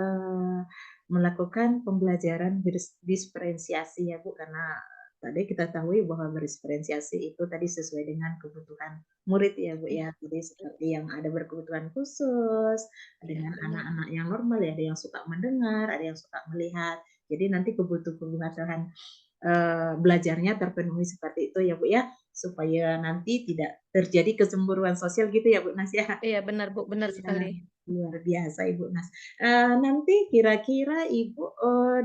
melakukan pembelajaran diferensiasi ya Bu, karena tadi kita tahu bahwa berdiferensiasi itu tadi sesuai dengan kebutuhan murid ya Bu ya. Jadi seperti yang ada berkebutuhan khusus, dengan anak-anak yang normal ya, ada yang suka mendengar, ada yang suka melihat. Jadi nanti kebutuhan belajarnya terpenuhi seperti itu ya Bu ya, supaya nanti tidak terjadi kecemburuan sosial gitu ya Bu Nas ya. Iya benar Bu, benar Ya, sekali. luar biasa Ibu Nas. Nanti kira-kira Ibu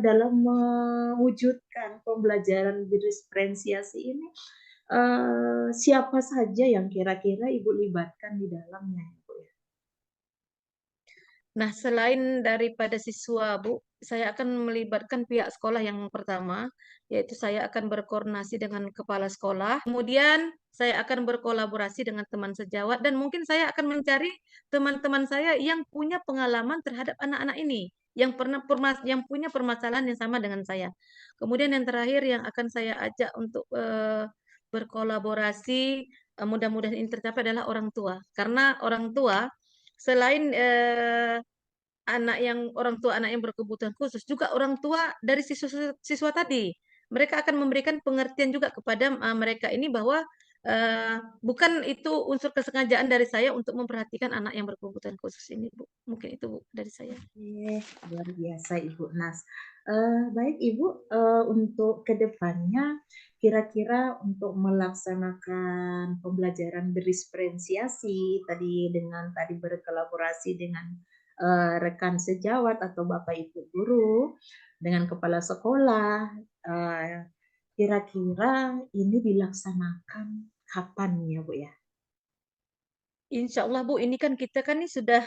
dalam mewujudkan pembelajaran diferensiasi ini siapa saja yang kira-kira Ibu libatkan di dalamnya Ibu ya? Nah, selain daripada siswa, Bu, saya akan melibatkan pihak sekolah yang pertama, yaitu saya akan berkoordinasi dengan kepala sekolah. Kemudian saya akan berkolaborasi dengan teman sejawat dan mungkin saya akan mencari teman-teman saya yang punya pengalaman terhadap anak-anak ini, yang punya permasalahan yang sama dengan saya. Kemudian yang terakhir yang akan saya ajak untuk berkolaborasi, mudah-mudahan ini tercapai adalah orang tua. Karena orang tua selain orang tua anak yang berkebutuhan khusus, juga orang tua dari siswa tadi. Mereka akan memberikan pengertian juga kepada mereka ini bahwa bukan itu unsur kesengajaan dari saya untuk memperhatikan anak yang berkebutuhan khusus ini, Bu. Mungkin itu, Bu, dari saya. Oke, luar biasa Ibu Nas. Baik Ibu, untuk kedepannya kira-kira untuk melaksanakan pembelajaran berdiferensiasi tadi dengan tadi berkolaborasi dengan rekan sejawat atau Bapak Ibu guru dengan kepala sekolah, kira-kira ini dilaksanakan kapan ya Bu ya? Insya Allah, Bu, ini kan kita kan ini sudah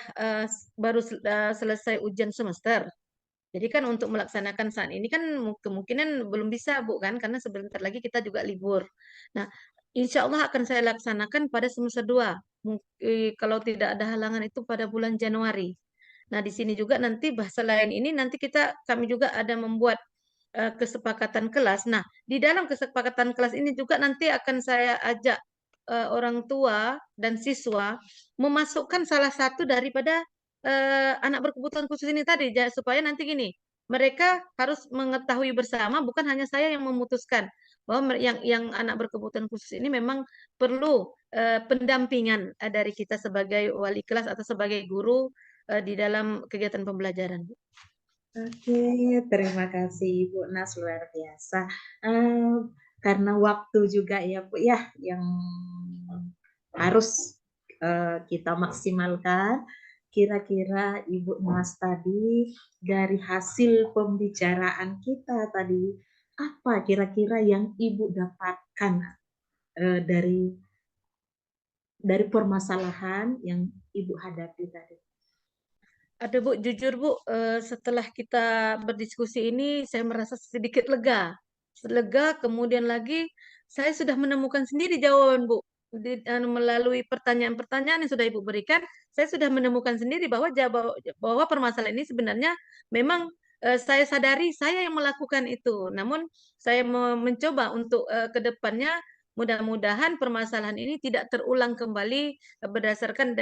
baru selesai ujian semester. Jadi kan untuk melaksanakan saat ini kan kemungkinan belum bisa, Bu, kan, karena sebentar lagi kita juga libur. Nah, insya Allah akan saya laksanakan pada semester 2. Kalau tidak ada halangan itu pada bulan Januari. Nah, di sini juga nanti bahasa lain ini nanti kami juga ada membuat kesepakatan kelas. Nah, di dalam kesepakatan kelas ini juga nanti akan saya ajak orang tua dan siswa memasukkan salah satu daripada anak berkebutuhan khusus ini tadi, supaya nanti gini, mereka harus mengetahui bersama, bukan hanya saya yang memutuskan bahwa yang anak berkebutuhan khusus ini memang perlu pendampingan dari kita sebagai wali kelas atau sebagai guru di dalam kegiatan pembelajaran. Oke, terima kasih Ibu Nas, luar biasa. Karena waktu juga ya Bu ya yang harus kita maksimalkan. Kira-kira Ibu Nas tadi dari hasil pembicaraan kita tadi, apa kira-kira yang Ibu dapatkan dari permasalahan yang Ibu hadapi tadi? Ada Bu, jujur Bu, setelah kita berdiskusi ini saya merasa sedikit lega. Lega, kemudian lagi saya sudah menemukan sendiri jawaban Bu. Melalui pertanyaan-pertanyaan yang sudah Ibu berikan, saya sudah menemukan sendiri bahwa permasalahan ini sebenarnya memang saya sadari saya yang melakukan itu. Namun saya mencoba untuk ke depannya mudah-mudahan permasalahan ini tidak terulang kembali berdasarkan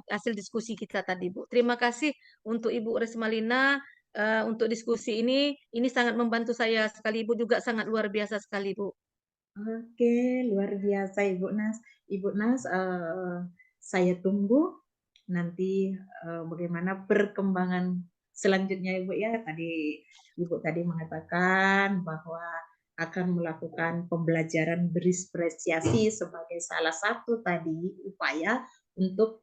hasil diskusi kita tadi, Bu. Terima kasih untuk Ibu Resmalina untuk diskusi ini sangat membantu saya sekali. Ibu juga sangat luar biasa sekali, Bu. Oke, luar biasa Ibu Nas. Ibu Nas, saya tunggu nanti bagaimana perkembangan selanjutnya Ibu ya. Ibu tadi mengatakan bahwa akan melakukan pembelajaran berdiferensiasi sebagai salah satu tadi upaya untuk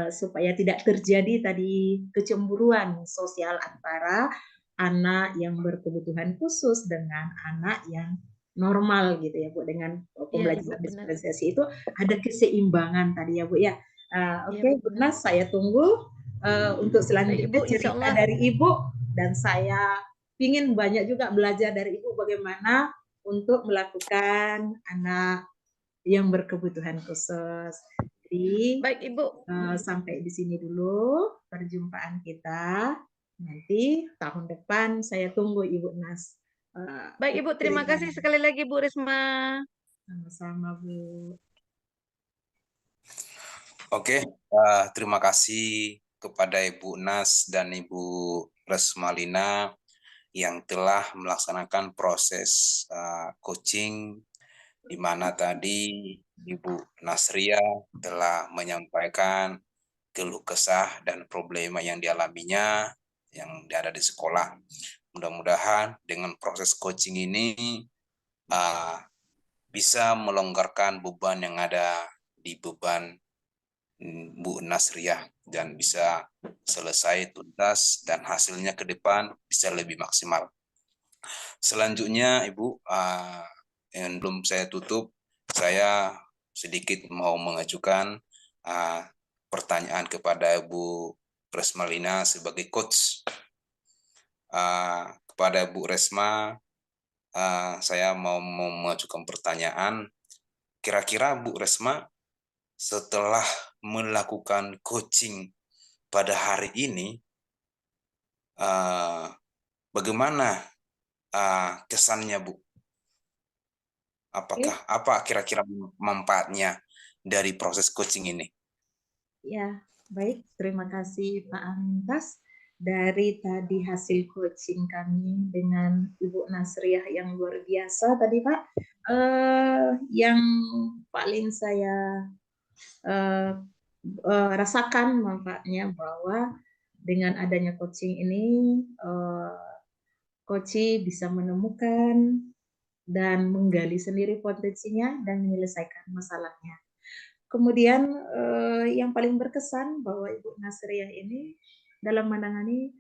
supaya tidak terjadi tadi kecemburuan sosial antara anak yang berkebutuhan khusus dengan anak yang normal gitu ya Bu, dengan pembelajaran diferensiasi itu ada keseimbangan tadi ya Bu ya. Oke, Bu Nas, saya tunggu untuk selanjutnya Ibu, cerita dari Ibu, dan saya ingin banyak juga belajar dari Ibu bagaimana untuk melakukan anak yang berkebutuhan khusus. Jadi baik Ibu. Sampai di sini dulu perjumpaan kita. Nanti tahun depan saya tunggu Ibu Nas. Baik Ibu, terima kasih sekali lagi Bu Risma. Sama-sama Bu. Oke, terima kasih kepada Ibu Nas dan Ibu Resmalina yang telah melaksanakan proses coaching, di mana tadi Ibu Nasria telah menyampaikan keluh kesah dan problema yang dialaminya yang ada di sekolah. Mudah-mudahan dengan proses coaching ini bisa melonggarkan beban yang ada di beban Bu Nasriah dan bisa selesai tuntas dan hasilnya ke depan bisa lebih maksimal. Selanjutnya Ibu, yang belum saya tutup, saya sedikit mau mengajukan pertanyaan kepada Bu Resmalina sebagai coach. Kepada Bu Resma, saya mau mengajukan pertanyaan. Kira-kira Bu Resma setelah melakukan coaching pada hari ini, bagaimana kesannya Bu? Apakah apa kira-kira manfaatnya dari proses coaching ini? Ya, baik. Terima kasih Pak Amintas. Dari tadi hasil coaching kami dengan Ibu Nasriah yang luar biasa tadi Pak, yang paling saya eh, rasakan manfaatnya bahwa dengan adanya coaching ini, coach bisa menemukan dan menggali sendiri potensinya dan menyelesaikan masalahnya. Kemudian yang paling berkesan bahwa Ibu Nasriah ini dalam menangani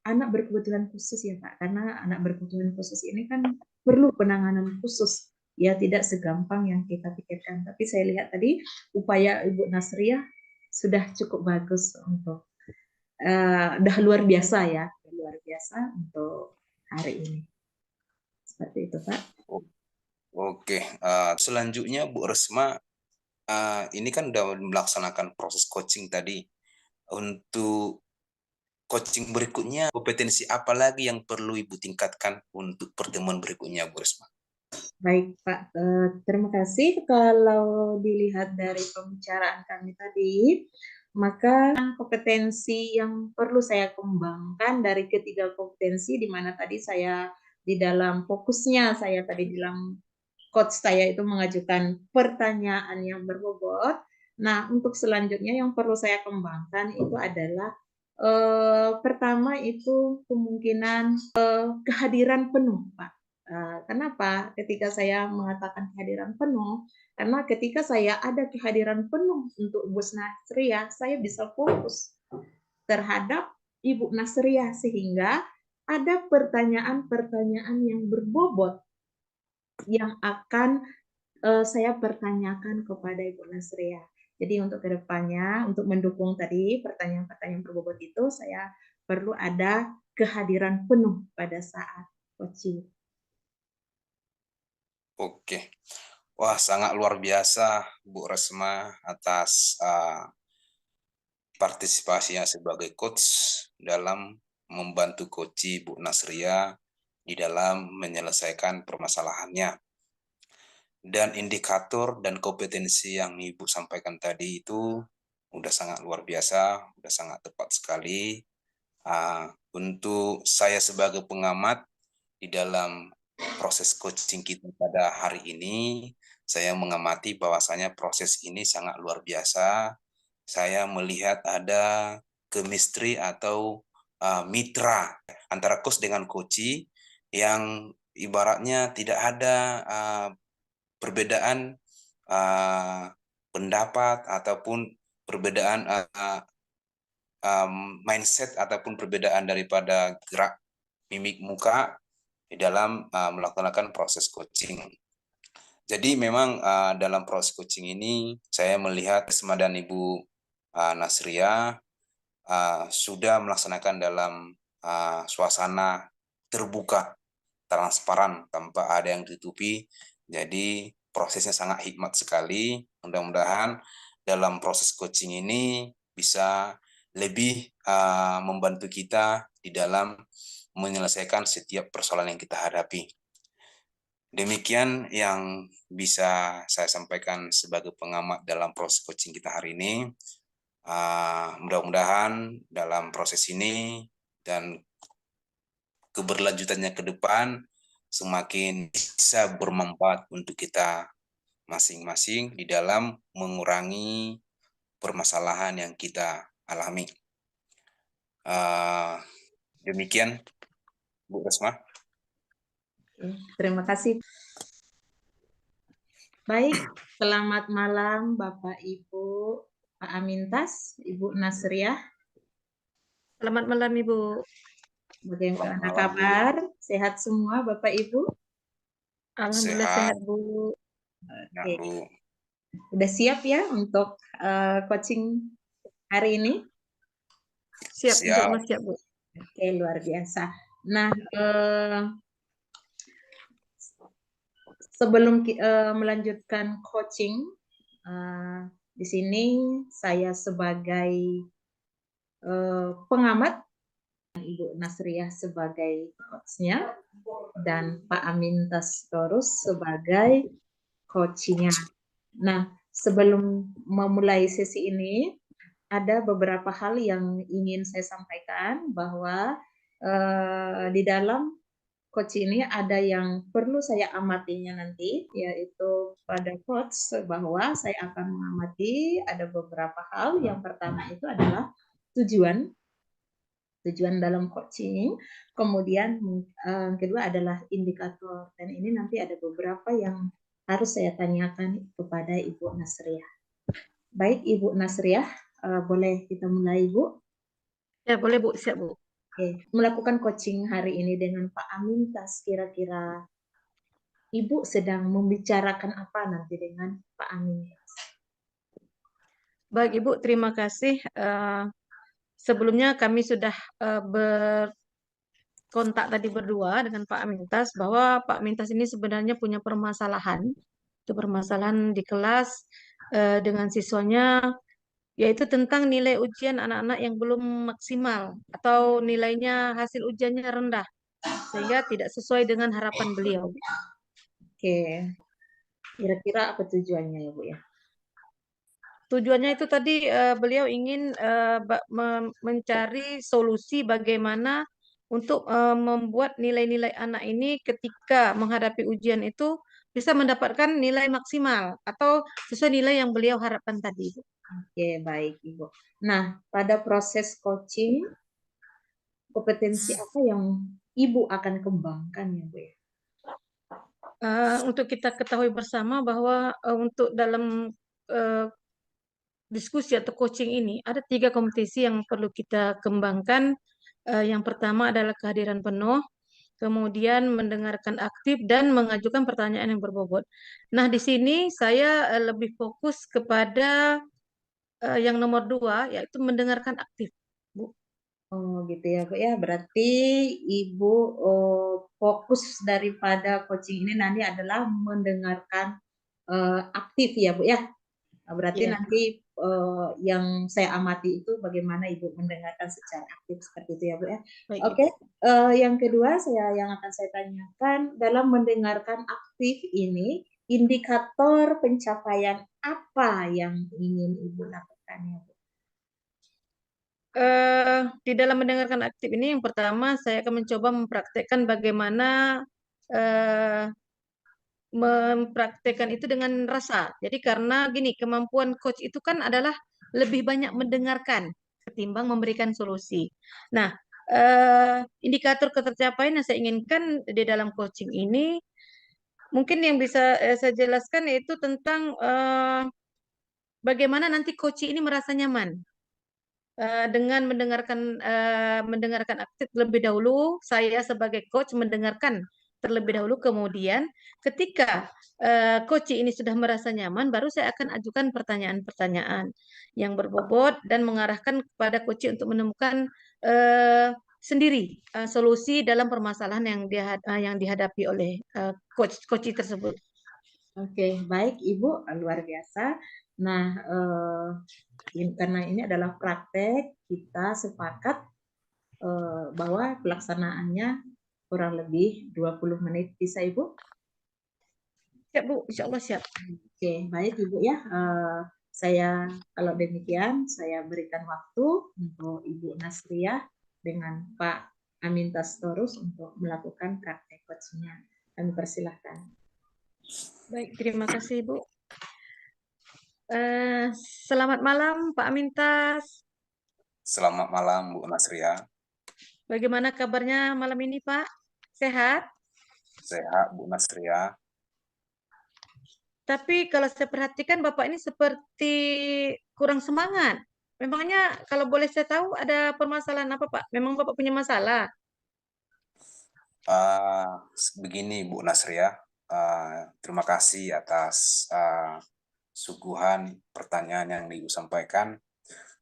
anak berkebutuhan khusus ya Pak, karena anak berkebutuhan khusus ini kan perlu penanganan khusus, ya tidak segampang yang kita pikirkan. Tapi saya lihat tadi upaya Ibu Nasriah sudah cukup bagus untuk udah luar biasa ya, luar biasa untuk hari ini. Seperti itu Pak. Oke, selanjutnya Bu Resma, ini kan udah melaksanakan proses coaching tadi. Untuk coaching berikutnya, kompetensi apa lagi yang perlu Ibu tingkatkan untuk pertemuan berikutnya, Bu Resma? Baik Pak, terima kasih. Kalau dilihat dari pembicaraan kami tadi, maka kompetensi yang perlu saya kembangkan dari ketiga kompetensi, di mana tadi saya di dalam fokusnya saya tadi bilang coach saya itu mengajukan pertanyaan yang berbobot. Nah, untuk selanjutnya yang perlu saya kembangkan itu adalah pertama itu kemungkinan kehadiran penuh, Pak. Kenapa ketika saya mengatakan kehadiran penuh? Karena ketika saya ada kehadiran penuh untuk Ibu Nasriah, saya bisa fokus terhadap Ibu Nasriah sehingga ada pertanyaan-pertanyaan yang berbobot yang akan saya pertanyakan kepada Ibu Nasriah. Jadi untuk kedepannya, untuk mendukung tadi pertanyaan-pertanyaan berbobot itu, saya perlu ada kehadiran penuh pada saat coaching. Oke, wah sangat luar biasa Bu Resma atas partisipasinya sebagai coach dalam membantu coach Bu Nasriah di dalam menyelesaikan permasalahannya. Dan indikator dan kompetensi yang Ibu sampaikan tadi itu udah sangat luar biasa, udah sangat tepat sekali. Untuk saya sebagai pengamat di dalam proses coaching kita pada hari ini, saya mengamati bahwasanya proses ini sangat luar biasa. Saya melihat ada chemistry atau mitra antara coach dengan coach yang ibaratnya tidak ada perbedaan pendapat ataupun perbedaan mindset ataupun perbedaan daripada gerak mimik muka di dalam melaksanakan proses coaching. Jadi memang dalam proses coaching ini saya melihat Resma dan Ibu Nasriah sudah melaksanakan dalam suasana terbuka, transparan, tanpa ada yang ditutupi. Jadi prosesnya sangat hikmat sekali. Mudah-mudahan dalam proses coaching ini bisa lebih membantu kita di dalam menyelesaikan setiap persoalan yang kita hadapi. Demikian yang bisa saya sampaikan sebagai pengamat dalam proses coaching kita hari ini. Mudah-mudahan dalam proses ini dan keberlanjutannya ke depan semakin bisa bermanfaat untuk kita masing-masing di dalam mengurangi permasalahan yang kita alami. Demikian, Bu Resma. Terima kasih. Baik, selamat malam Bapak Ibu, Pak Amintas, Ibu Nasriah. Selamat malam Ibu. Bagaimana kabar? Sehat semua Bapak Ibu? Alhamdulillah sehat Bu. Oke. Udah siap ya untuk coaching hari ini? Siap. Insya siap Bu. Oke, luar biasa. Nah, sebelum melanjutkan coaching, di sini saya sebagai pengamat, Ibu Nasriah sebagai coachnya, dan Pak Amintas Torus sebagai coachnya. Nah, sebelum memulai sesi ini, ada beberapa hal yang ingin saya sampaikan bahwa di dalam coach ini ada yang perlu saya amatinya nanti, yaitu pada coach bahwa saya akan mengamati ada beberapa hal. Yang pertama itu adalah tujuan dalam coaching, kemudian kedua adalah indikator, dan ini nanti ada beberapa yang harus saya tanyakan kepada Ibu Nasriah. Baik Ibu Nasriah, boleh kita mulai Bu? Ya boleh Bu, siap Bu. Oke, melakukan coaching hari ini dengan Pak Amintas, kira-kira Ibu sedang membicarakan apa nanti dengan Pak Amintas? Baik Ibu, terima kasih. Sebelumnya kami sudah berkontak tadi berdua dengan Pak Amintas bahwa Pak Amintas ini sebenarnya punya permasalahan. Itu permasalahan di kelas dengan siswanya, yaitu tentang nilai ujian anak-anak yang belum maksimal atau nilainya hasil ujiannya rendah sehingga tidak sesuai dengan harapan beliau. Oke, kira-kira apa tujuannya ya Bu ya? Tujuannya itu tadi beliau ingin mencari solusi bagaimana untuk membuat nilai-nilai anak ini ketika menghadapi ujian itu bisa mendapatkan nilai maksimal atau sesuai nilai yang beliau harapkan tadi. Oke, baik Ibu. Nah, pada proses coaching, kompetensi apa yang Ibu akan kembangkan ya Bu ya? Untuk kita ketahui bersama bahwa untuk dalam diskusi atau coaching ini ada 3 kompetisi yang perlu kita kembangkan. Yang pertama adalah kehadiran penuh, kemudian mendengarkan aktif dan mengajukan pertanyaan yang berbobot. Nah, di sini saya lebih fokus kepada yang nomor 2, yaitu mendengarkan aktif, Bu. Oh gitu ya Bu ya, berarti Ibu fokus daripada coaching ini nanti adalah mendengarkan aktif ya Bu ya. Berarti Ya, nanti yang saya amati itu bagaimana Ibu mendengarkan secara aktif seperti itu ya Bu ya. baik Oke, Ibu. yang kedua yang akan saya tanyakan, dalam mendengarkan aktif ini, indikator pencapaian apa yang ingin Ibu lakukan ya Bu? Di dalam mendengarkan aktif ini, yang pertama saya akan mencoba mempraktekkan bagaimana mempraktekkan itu dengan rasa. Jadi karena gini, kemampuan coach itu kan adalah lebih banyak mendengarkan ketimbang memberikan solusi. Nah, indikator ketercapaian yang saya inginkan di dalam coaching ini, mungkin yang bisa saya jelaskan yaitu tentang bagaimana nanti coach ini merasa nyaman dengan mendengarkan aktif terlebih dahulu. Saya sebagai coach mendengarkan terlebih dahulu, kemudian ketika coach ini sudah merasa nyaman, baru saya akan ajukan pertanyaan-pertanyaan yang berbobot dan mengarahkan kepada coach untuk menemukan sendiri solusi dalam permasalahan yang dihadapi oleh coach tersebut. Oke, baik Ibu, luar biasa. Nah, karena ini adalah praktek, kita sepakat bahwa pelaksanaannya kurang lebih 20 menit. Bisa Ibu? Siap Bu, insya Allah siap. Oke, baik Ibu ya. Saya kalau demikian, saya berikan waktu untuk Ibu Nasriah dengan Pak Amintas Torus untuk melakukan praktek coachingnya. Kami persilahkan. Baik, terima kasih Bu. Selamat malam Pak Amintas. Selamat malam Bu Nasriah. Bagaimana kabarnya malam ini Pak? Sehat? Sehat Bu Nasriah. Tapi kalau saya perhatikan Bapak ini seperti kurang semangat. Memangnya kalau boleh saya tahu ada permasalahan apa Pak? Memang Bapak punya masalah? Begini Bu Nasriah, terima kasih atas suguhan pertanyaan yang Ibu sampaikan.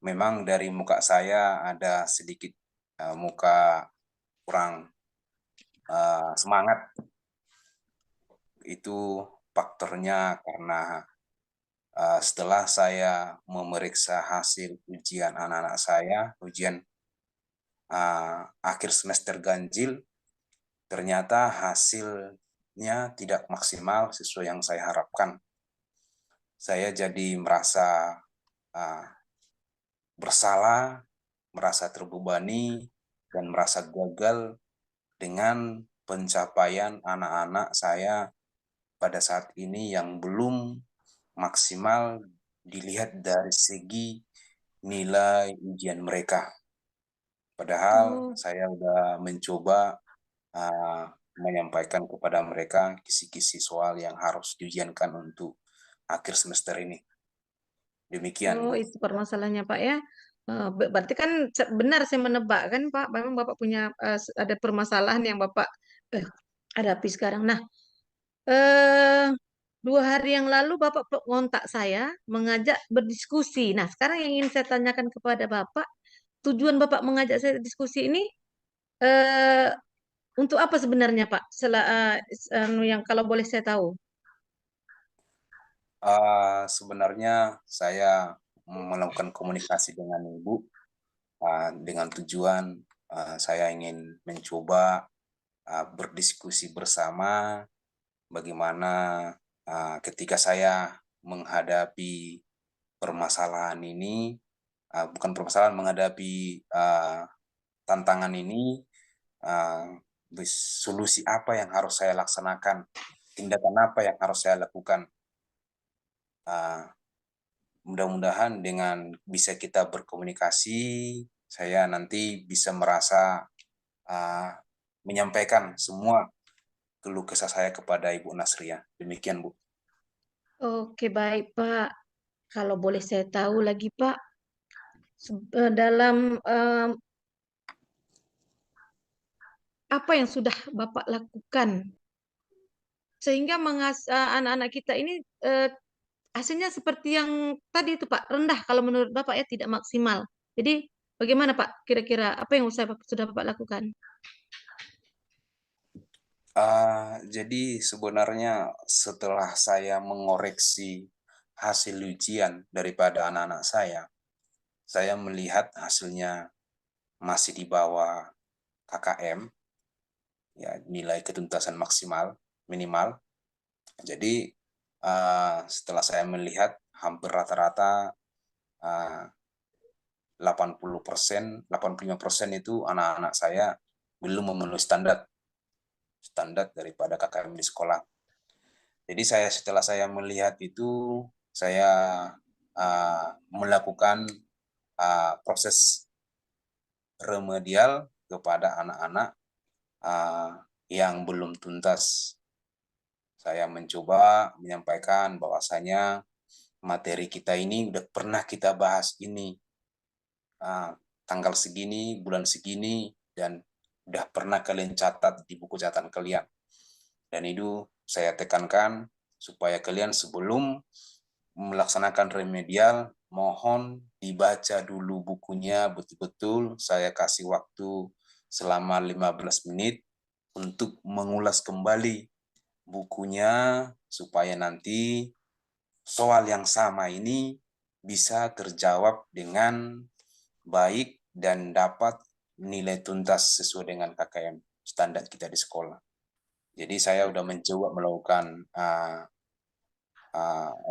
Memang dari muka saya ada sedikit muka kurang semangat. Itu faktornya karena setelah saya memeriksa hasil ujian anak-anak saya, ujian akhir semester ganjil, ternyata hasilnya tidak maksimal sesuai yang saya harapkan. Saya jadi merasa bersalah, merasa terbebani, dan merasa gagal dengan pencapaian anak-anak saya pada saat ini yang belum maksimal dilihat dari segi nilai ujian mereka. Padahal Oh, saya sudah mencoba menyampaikan kepada mereka kisi-kisi soal yang harus diujiankan untuk akhir semester ini. Demikian, oh Bu. itu permasalahannya Pak ya. Berarti kan benar saya menebak kan Pak, memang Bapak punya ada permasalahan yang Bapak eh, hadapi sekarang. Nah, eh, 2 hari yang lalu Bapak kontak saya mengajak berdiskusi. Nah, sekarang yang ingin saya tanyakan kepada Bapak, tujuan Bapak mengajak saya diskusi ini eh, untuk apa sebenarnya Pak? Yang kalau boleh saya tahu. Sebenarnya saya melakukan komunikasi dengan Ibu dengan tujuan saya ingin mencoba berdiskusi bersama bagaimana ketika saya menghadapi permasalahan ini, bukan permasalahan, menghadapi tantangan ini, uh, solusi apa yang harus saya laksanakan, tindakan apa yang harus saya lakukan. Mudah-mudahan dengan bisa kita berkomunikasi, saya nanti bisa merasa menyampaikan semua keluh kesah saya kepada Ibu Nasria. Demikian, Bu. Oke, baik Pak. Kalau boleh saya tahu lagi Pak, dalam apa yang sudah Bapak lakukan sehingga anak-anak kita ini hasilnya seperti yang tadi itu Pak, rendah kalau menurut Bapak ya tidak maksimal. Jadi bagaimana Pak kira-kira apa yang sudah Bapak lakukan? Jadi sebenarnya setelah saya mengoreksi hasil ujian daripada anak-anak saya melihat hasilnya masih di bawah KKM, ya nilai ketuntasan maksimal minimal. Jadi setelah saya melihat hampir rata-rata 80%, 85% itu anak-anak saya belum memenuhi standar daripada KKM di sekolah. Jadi setelah saya melihat itu, saya melakukan proses remedial kepada anak-anak yang belum tuntas. Saya mencoba menyampaikan bahwasanya materi kita ini udah pernah kita bahas ini tanggal segini, bulan segini, dan udah pernah kalian catat di buku catatan kalian. Dan itu saya tekankan supaya kalian sebelum melaksanakan remedial, mohon dibaca dulu bukunya betul-betul. Saya kasih waktu selama 15 menit untuk mengulas kembali bukunya supaya nanti soal yang sama ini bisa terjawab dengan baik dan dapat nilai tuntas sesuai dengan KKM standar kita di sekolah. Jadi saya sudah mencoba melakukan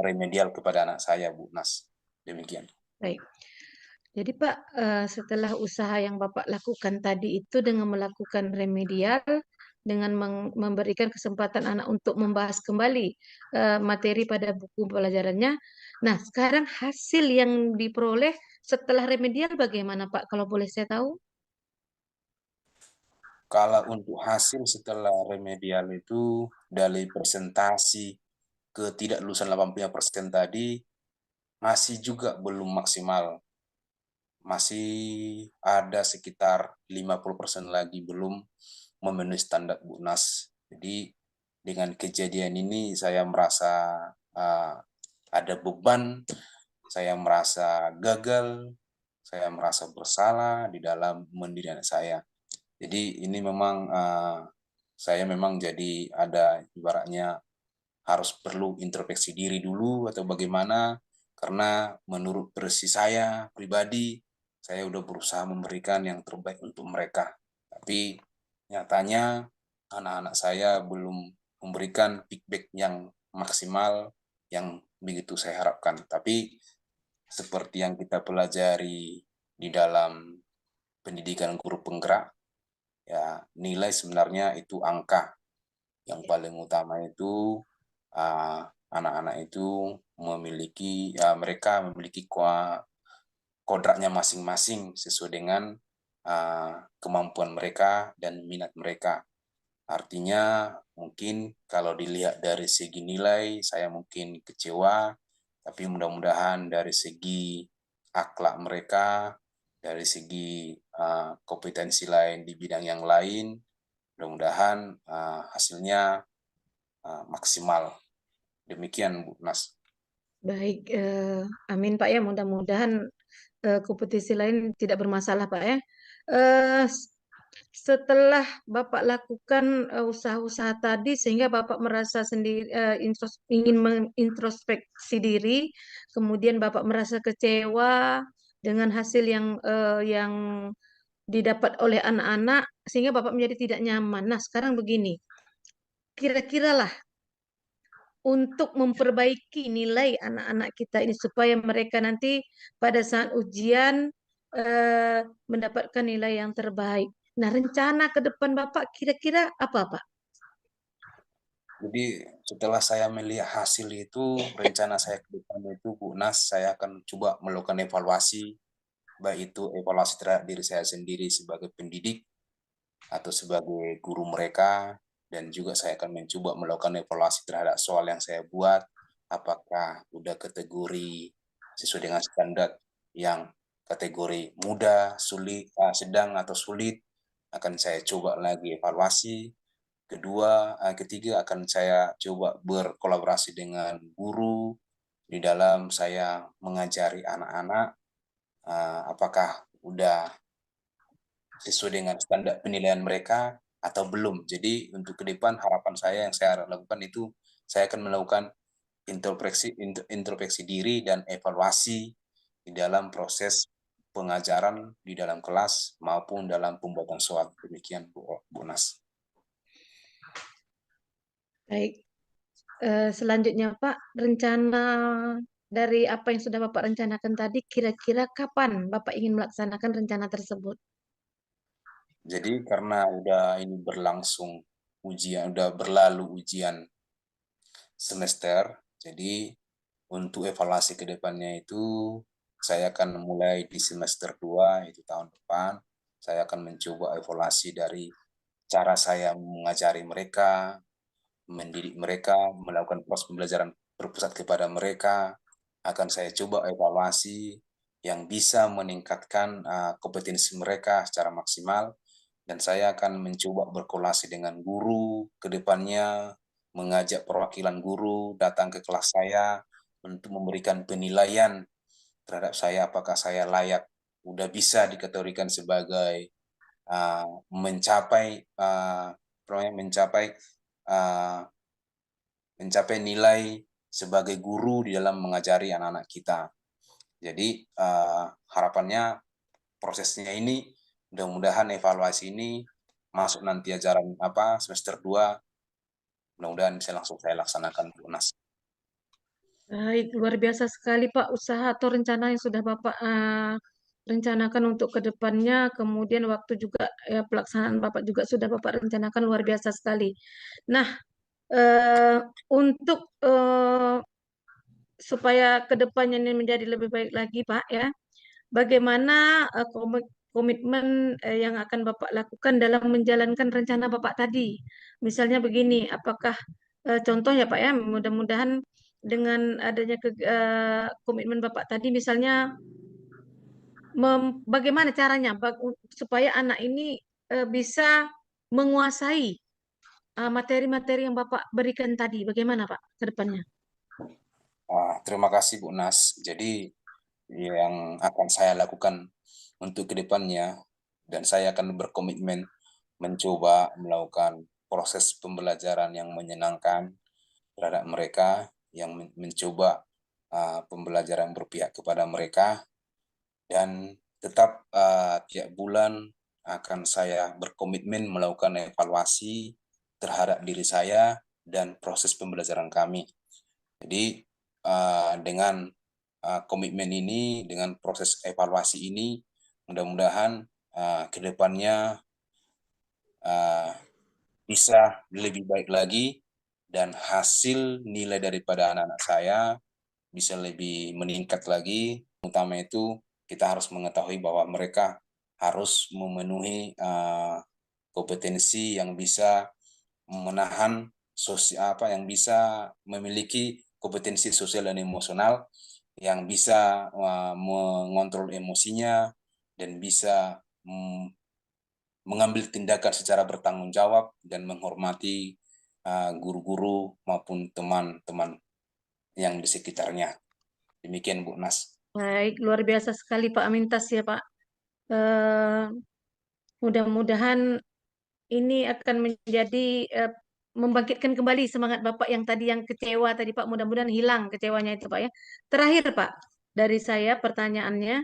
remedial kepada anak saya, Bu Nas. Demikian. Baik. Jadi Pak, setelah usaha yang Bapak lakukan tadi itu dengan melakukan remedial, dengan memberikan kesempatan anak untuk membahas kembali materi pada buku pelajarannya. Nah, sekarang hasil yang diperoleh setelah remedial bagaimana Pak? Kalau boleh saya tahu? Kalau untuk hasil setelah remedial itu dari presentasi ketidaklulusan 85% tadi masih juga belum maksimal. Masih ada sekitar 50% lagi belum memenuhi standar BUNAS. Jadi dengan kejadian ini saya merasa ada beban, saya merasa gagal, saya merasa bersalah di dalam mendidik anak saya. Jadi ini memang saya memang jadi ada ibaratnya harus perlu introspeksi diri dulu atau bagaimana, karena menurut versi saya pribadi saya udah berusaha memberikan yang terbaik untuk mereka, tapi nyatanya anak-anak saya belum memberikan feedback yang maksimal yang begitu saya harapkan. Tapi seperti yang kita pelajari di dalam pendidikan guru penggerak, ya nilai sebenarnya itu angka. Yang paling utama itu anak-anak itu memiliki mereka memiliki kodratnya masing-masing sesuai dengan kemampuan mereka dan minat mereka. Artinya mungkin kalau dilihat dari segi nilai saya mungkin kecewa, tapi mudah-mudahan dari segi akhlak mereka, dari segi kompetensi lain di bidang yang lain, mudah-mudahan hasilnya maksimal. Demikian Bu Nas. Baik, amin Pak ya. Mudah-mudahan kompetisi lain tidak bermasalah Pak ya. Eh, Setelah Bapak lakukan usaha-usaha tadi sehingga Bapak merasa sendiri ingin mengintrospeksi diri, kemudian Bapak merasa kecewa dengan hasil yang didapat oleh anak-anak sehingga Bapak menjadi tidak nyaman. Nah, sekarang begini. Kira-kira lah untuk memperbaiki nilai anak-anak kita ini supaya mereka nanti pada saat ujian mendapatkan nilai yang terbaik. Nah, rencana ke depan Bapak kira-kira apa, Pak? Jadi setelah saya melihat hasil itu, rencana saya ke depan itu Bu Nas, saya akan coba melakukan evaluasi, baik itu evaluasi terhadap diri saya sendiri sebagai pendidik atau sebagai guru mereka, dan juga saya akan mencoba melakukan evaluasi terhadap soal yang saya buat, apakah udah kategori sesuai dengan standar yang kategori mudah, sulit, sedang atau sulit, akan saya coba lagi evaluasi. Ketiga akan saya coba berkolaborasi dengan guru di dalam saya mengajari anak-anak apakah udah sesuai dengan standar penilaian mereka atau belum. Jadi untuk ke depan harapan saya yang saya lakukan itu saya akan melakukan introspeksi diri dan evaluasi di dalam proses pengajaran di dalam kelas maupun dalam pembuatan soal. Demikian Bu Nas. Baik. Selanjutnya, Pak, rencana dari apa yang sudah Bapak rencanakan tadi, kira-kira kapan Bapak ingin melaksanakan rencana tersebut? Jadi karena udah ini berlangsung ujian, udah berlalu ujian semester, jadi untuk evaluasi ke depannya itu saya akan mulai di semester 2 itu tahun depan. Saya akan mencoba evaluasi dari cara saya mengajari mereka, mendidik mereka, melakukan proses pembelajaran berpusat kepada mereka. Akan saya coba evaluasi yang bisa meningkatkan kompetensi mereka secara maksimal, dan saya akan mencoba berkolaborasi dengan guru ke depannya, mengajak perwakilan guru datang ke kelas saya untuk memberikan penilaian terhadap saya apakah saya layak, udah bisa dikategorikan sebagai mencapai mencapai nilai sebagai guru di dalam mengajari anak-anak kita. Jadi harapannya prosesnya ini mudah-mudahan evaluasi ini masuk nanti ajaran semester 2, mudah-mudahan bisa langsung saya laksanakan Bu Nas. Baik, luar biasa sekali Pak usaha atau rencana yang sudah Bapak rencanakan untuk ke depannya, kemudian waktu juga pelaksanaan Bapak juga sudah Bapak rencanakan luar biasa sekali. Nah, eh, untuk supaya ke depannya ini menjadi lebih baik lagi Pak ya, bagaimana komitmen yang akan Bapak lakukan dalam menjalankan rencana Bapak tadi? Misalnya begini, apakah contoh ya Pak ya, mudah-mudahan dengan adanya komitmen Bapak tadi, misalnya bagaimana caranya supaya anak ini bisa menguasai materi-materi yang Bapak berikan tadi, bagaimana Pak ke depannya? Terima kasih Bu Nas. Jadi yang akan saya lakukan untuk kedepannya, dan saya akan berkomitmen mencoba melakukan proses pembelajaran yang menyenangkan terhadap mereka, yang mencoba pembelajaran berpihak kepada mereka, dan tetap tiap bulan akan saya berkomitmen melakukan evaluasi terhadap diri saya dan proses pembelajaran kami. Jadi dengan komitmen ini, dengan proses evaluasi ini, mudah-mudahan ke depannya bisa lebih baik lagi dan hasil nilai daripada anak-anak saya bisa lebih meningkat lagi. Utama itu kita harus mengetahui bahwa mereka harus memenuhi kompetensi yang bisa menahan sosial yang bisa memiliki kompetensi sosial dan emosional, yang bisa mengontrol emosinya dan bisa mengambil tindakan secara bertanggung jawab dan menghormati guru-guru maupun teman-teman yang di sekitarnya. Demikian Bu Nas. Baik, luar biasa sekali Pak Amintas ya Pak. Eh, Mudah-mudahan ini akan menjadi membangkitkan kembali semangat Bapak yang tadi yang kecewa tadi Pak. Mudah-mudahan hilang kecewanya itu Pak ya. Terakhir Pak, dari saya pertanyaannya,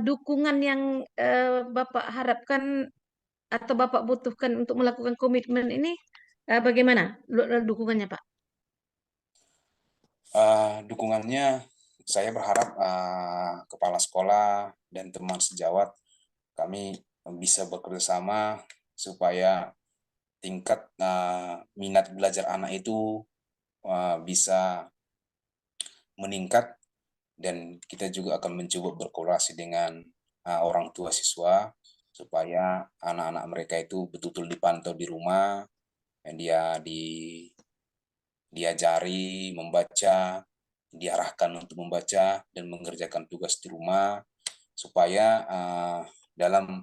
dukungan yang Bapak harapkan atau Bapak butuhkan untuk melakukan komitmen ini bagaimana dukungannya Pak? Dukungannya saya berharap kepala sekolah dan teman sejawat kami bisa bekerja sama supaya tingkat minat belajar anak itu bisa meningkat, dan kita juga akan mencoba berkolaborasi dengan orang tua siswa supaya anak-anak mereka itu betul-betul dipantau di rumah, dan dia diajari membaca, diarahkan untuk membaca dan mengerjakan tugas di rumah, supaya dalam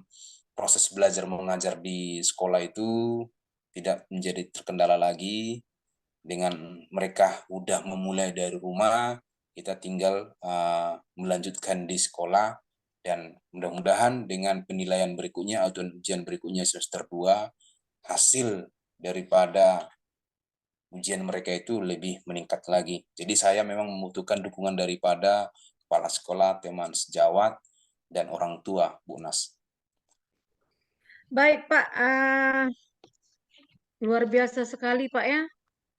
proses belajar mengajar di sekolah itu tidak menjadi terkendala lagi. Dengan mereka udah memulai dari rumah, kita tinggal melanjutkan di sekolah, dan mudah-mudahan dengan penilaian berikutnya atau ujian berikutnya semester 2, hasil daripada ujian mereka itu lebih meningkat lagi. Jadi saya memang membutuhkan dukungan daripada kepala sekolah, teman sejawat, dan orang tua, Bu Nas. Baik Pak, luar biasa sekali Pak ya.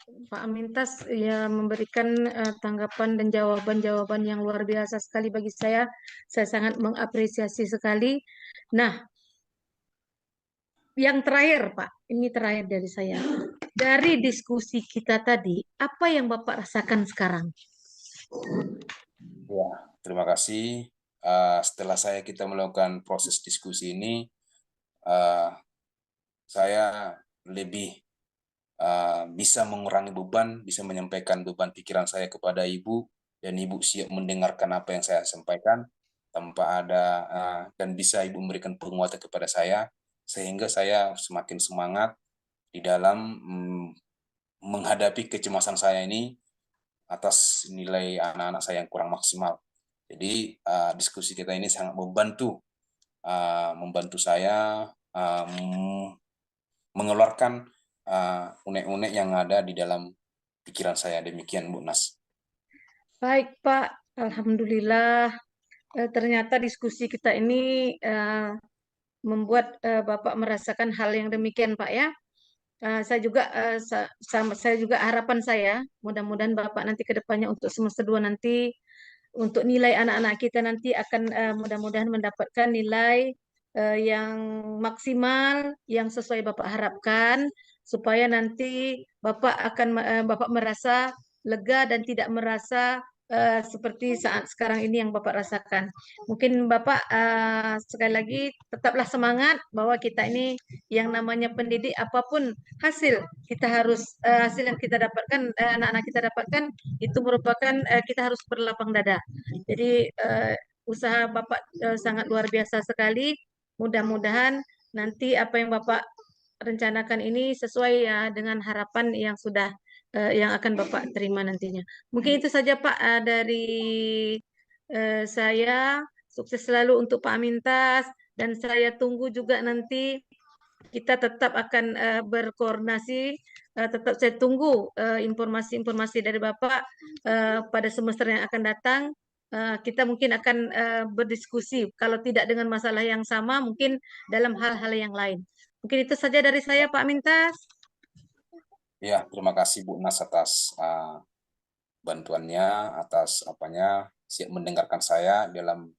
Pak Amintas ya memberikan tanggapan dan jawaban-jawaban yang luar biasa sekali bagi saya. Saya sangat mengapresiasi sekali. Nah, yang terakhir Pak, ini terakhir dari saya. Dari diskusi kita tadi, apa yang Bapak rasakan sekarang? Ya, terima kasih. Setelah kita melakukan proses diskusi ini, saya lebih bisa mengurangi beban, bisa menyampaikan beban pikiran saya kepada Ibu, dan Ibu siap mendengarkan apa yang saya sampaikan tanpa ada dan bisa Ibu memberikan penguatan kepada saya, sehingga saya semakin semangat di dalam menghadapi kecemasan saya ini atas nilai anak-anak saya yang kurang maksimal. Jadi diskusi kita ini sangat membantu saya mengeluarkan unek-unek yang ada di dalam pikiran saya. Demikian Bu Nas. Baik Pak, Alhamdulillah ternyata diskusi kita ini membuat Bapak merasakan hal yang demikian Pak ya. Saya juga saya juga harapan saya mudah-mudahan Bapak nanti ke depannya untuk semester 2 nanti untuk nilai anak-anak kita nanti akan mudah-mudahan mendapatkan nilai yang maksimal yang sesuai Bapak harapkan supaya nanti Bapak merasa lega dan tidak merasa seperti saat sekarang ini yang Bapak rasakan. Mungkin Bapak sekali lagi tetaplah semangat bahwa kita ini yang namanya pendidik apapun hasil kita harus hasil yang kita dapatkan anak-anak kita dapatkan itu merupakan kita harus berlapang dada. Jadi usaha Bapak sangat luar biasa sekali. Mudah-mudahan nanti apa yang Bapak rencanakan ini sesuai ya dengan harapan yang sudah yang akan Bapak terima nantinya. Mungkin itu saja Pak dari saya. Sukses selalu untuk Pak Amintas dan saya tunggu juga nanti kita tetap akan berkoordinasi. Tetap saya tunggu informasi-informasi dari Bapak pada semester yang akan datang. Kita mungkin akan berdiskusi. Kalau tidak dengan masalah yang sama, mungkin dalam hal-hal yang lain. Mungkin itu saja dari saya, Pak Mintas. Ya, terima kasih Bu Nas atas bantuannya, atas siap mendengarkan saya dalam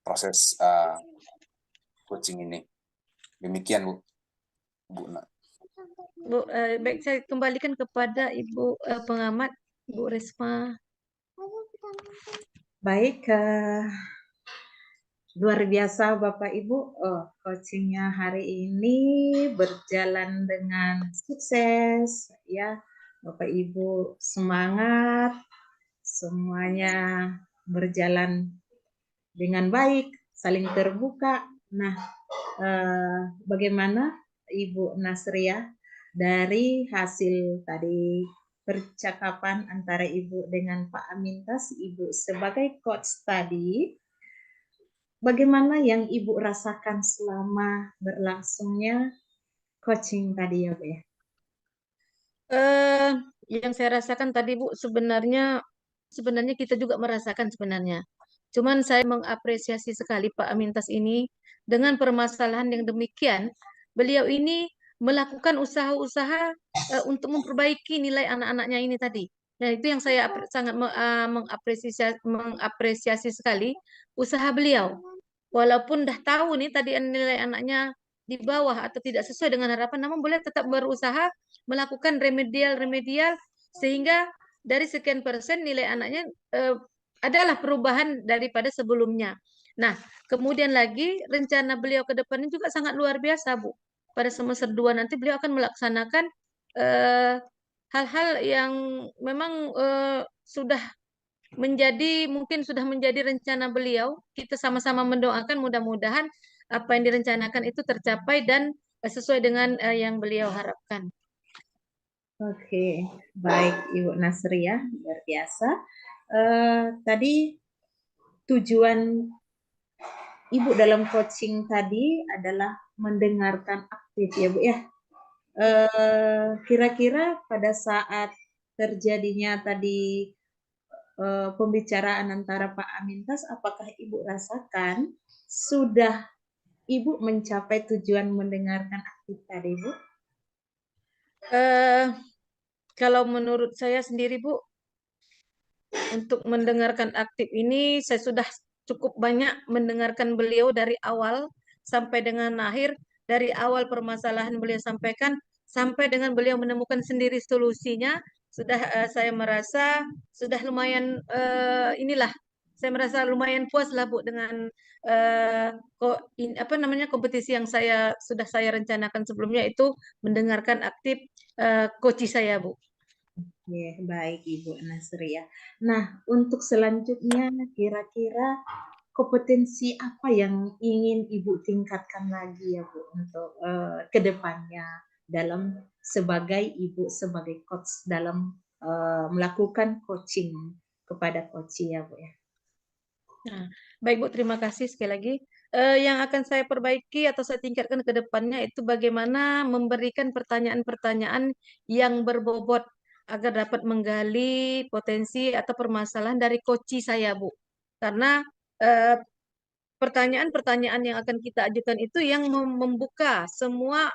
proses coaching ini. Demikian Bu Nas. Bu, baik saya kembalikan kepada Ibu pengamat, Bu Risma. Baik, luar biasa Bapak Ibu, coachingnya hari ini berjalan dengan sukses ya. Bapak Ibu semangat, semuanya berjalan dengan baik, saling terbuka. Nah, bagaimana Ibu Nasria dari hasil tadi percakapan antara Ibu dengan Pak Amintas, Ibu sebagai coach tadi, bagaimana yang Ibu rasakan selama berlangsungnya coaching tadi ya Bu ya? Yang saya rasakan tadi Bu, sebenarnya kita juga merasakan sebenarnya. Cuman saya mengapresiasi sekali Pak Amintas ini dengan permasalahan yang demikian. Beliau ini melakukan usaha-usaha untuk memperbaiki nilai anak-anaknya ini tadi. Nah, itu yang saya sangat mengapresiasi sekali usaha beliau. Walaupun dah tahu nih tadi nilai anaknya di bawah atau tidak sesuai dengan harapan, namun boleh tetap berusaha melakukan remedial sehingga dari sekian persen nilai anaknya adalah perubahan daripada sebelumnya. Nah, kemudian lagi rencana beliau ke depannya juga sangat luar biasa, Bu. Pada semester 2 nanti beliau akan melaksanakan hal-hal yang memang mungkin sudah menjadi rencana beliau. Kita sama-sama mendoakan mudah-mudahan apa yang direncanakan itu tercapai dan sesuai dengan yang beliau harapkan. Oke, baik Ibu Nasria, luar biasa. Tadi tujuan Ibu dalam coaching tadi adalah mendengarkan aktif ya Bu ya. Kira-kira pada saat terjadinya tadi pembicaraan antara Pak Amintas, apakah Ibu rasakan sudah Ibu mencapai tujuan mendengarkan aktif tadi Bu? Kalau menurut saya sendiri Bu, untuk mendengarkan aktif ini saya sudah cukup banyak mendengarkan beliau dari awal sampai dengan akhir, dari awal permasalahan beliau sampaikan sampai dengan beliau menemukan sendiri solusinya. Sudah saya merasa sudah lumayan saya merasa lumayan puas lah Bu dengan kompetisi yang sudah saya rencanakan sebelumnya, itu mendengarkan aktif coach saya Bu. Ya, baik Ibu Nasria. Nah, untuk selanjutnya kira-kira kompetensi apa yang ingin Ibu tingkatkan lagi ya Bu untuk ke depannya dalam sebagai Ibu sebagai coach dalam melakukan coaching kepada coach ya Bu ya. Nah, baik Bu, terima kasih sekali lagi. Yang akan saya perbaiki atau saya tingkatkan ke depannya itu bagaimana memberikan pertanyaan-pertanyaan yang berbobot agar dapat menggali potensi atau permasalahan dari coach saya, Bu. Karena pertanyaan-pertanyaan yang akan kita ajukan itu yang membuka semua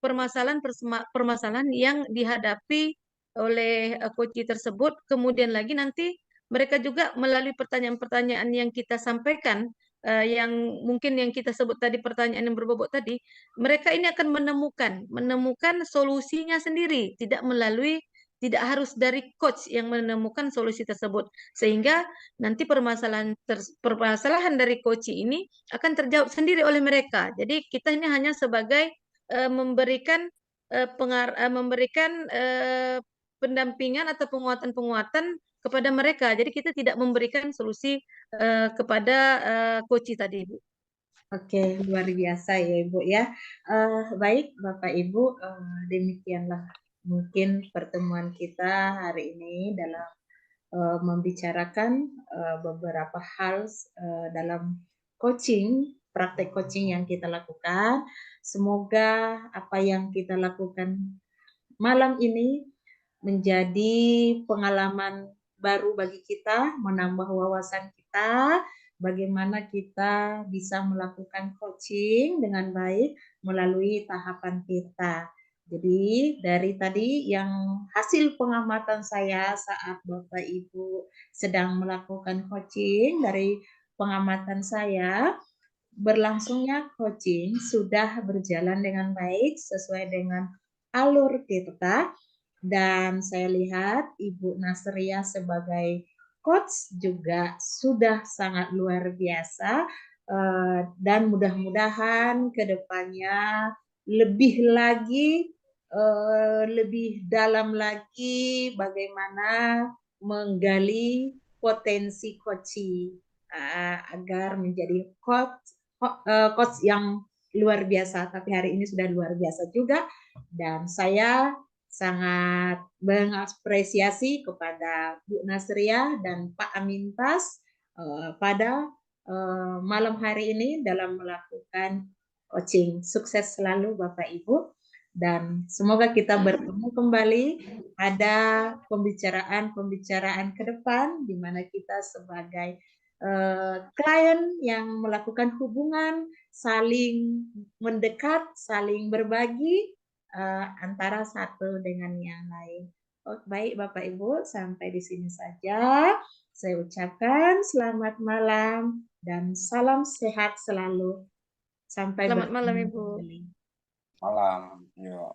permasalahan yang dihadapi oleh coach tersebut. Kemudian lagi nanti mereka juga melalui pertanyaan-pertanyaan yang kita sampaikan, yang mungkin yang kita sebut tadi pertanyaan yang berbobot tadi, mereka ini akan menemukan solusinya sendiri, tidak harus dari coach yang menemukan solusi tersebut, sehingga nanti permasalahan dari coach ini akan terjawab sendiri oleh mereka. Jadi kita ini hanya sebagai memberikan pendampingan atau penguatan kepada mereka. Jadi kita tidak memberikan solusi kepada coach tadi, Bu. Oke, luar biasa ya Ibu ya. Baik Bapak Ibu, demikianlah mungkin pertemuan kita hari ini dalam membicarakan beberapa hal dalam coaching, praktek coaching yang kita lakukan. Semoga apa yang kita lakukan malam ini menjadi pengalaman baru bagi kita, menambah wawasan kita, bagaimana kita bisa melakukan coaching dengan baik melalui tahapan kita. Jadi dari tadi yang hasil pengamatan saya saat Bapak Ibu sedang melakukan coaching, dari pengamatan saya berlangsungnya coaching sudah berjalan dengan baik sesuai dengan alur Tirta, dan saya lihat Ibu Nasria sebagai coach juga sudah sangat luar biasa, dan mudah-mudahan ke depannya lebih lagi, lebih dalam lagi bagaimana menggali potensi coaching, agar menjadi coach yang luar biasa. Tapi hari ini sudah luar biasa juga, dan saya sangat mengapresiasi kepada Bu Nasria dan Pak Amintas pada malam hari ini dalam melakukan coaching. Sukses selalu Bapak Ibu, dan semoga kita bertemu kembali pada pembicaraan-pembicaraan ke depan di mana kita sebagai klien yang melakukan hubungan saling mendekat, saling berbagi antara satu dengan yang lain. Oh, baik Bapak Ibu, sampai di sini saja. Saya ucapkan selamat malam dan salam sehat selalu. Sampai Selamat malam, bertemu Ibu. kembali. Malam. Yuk.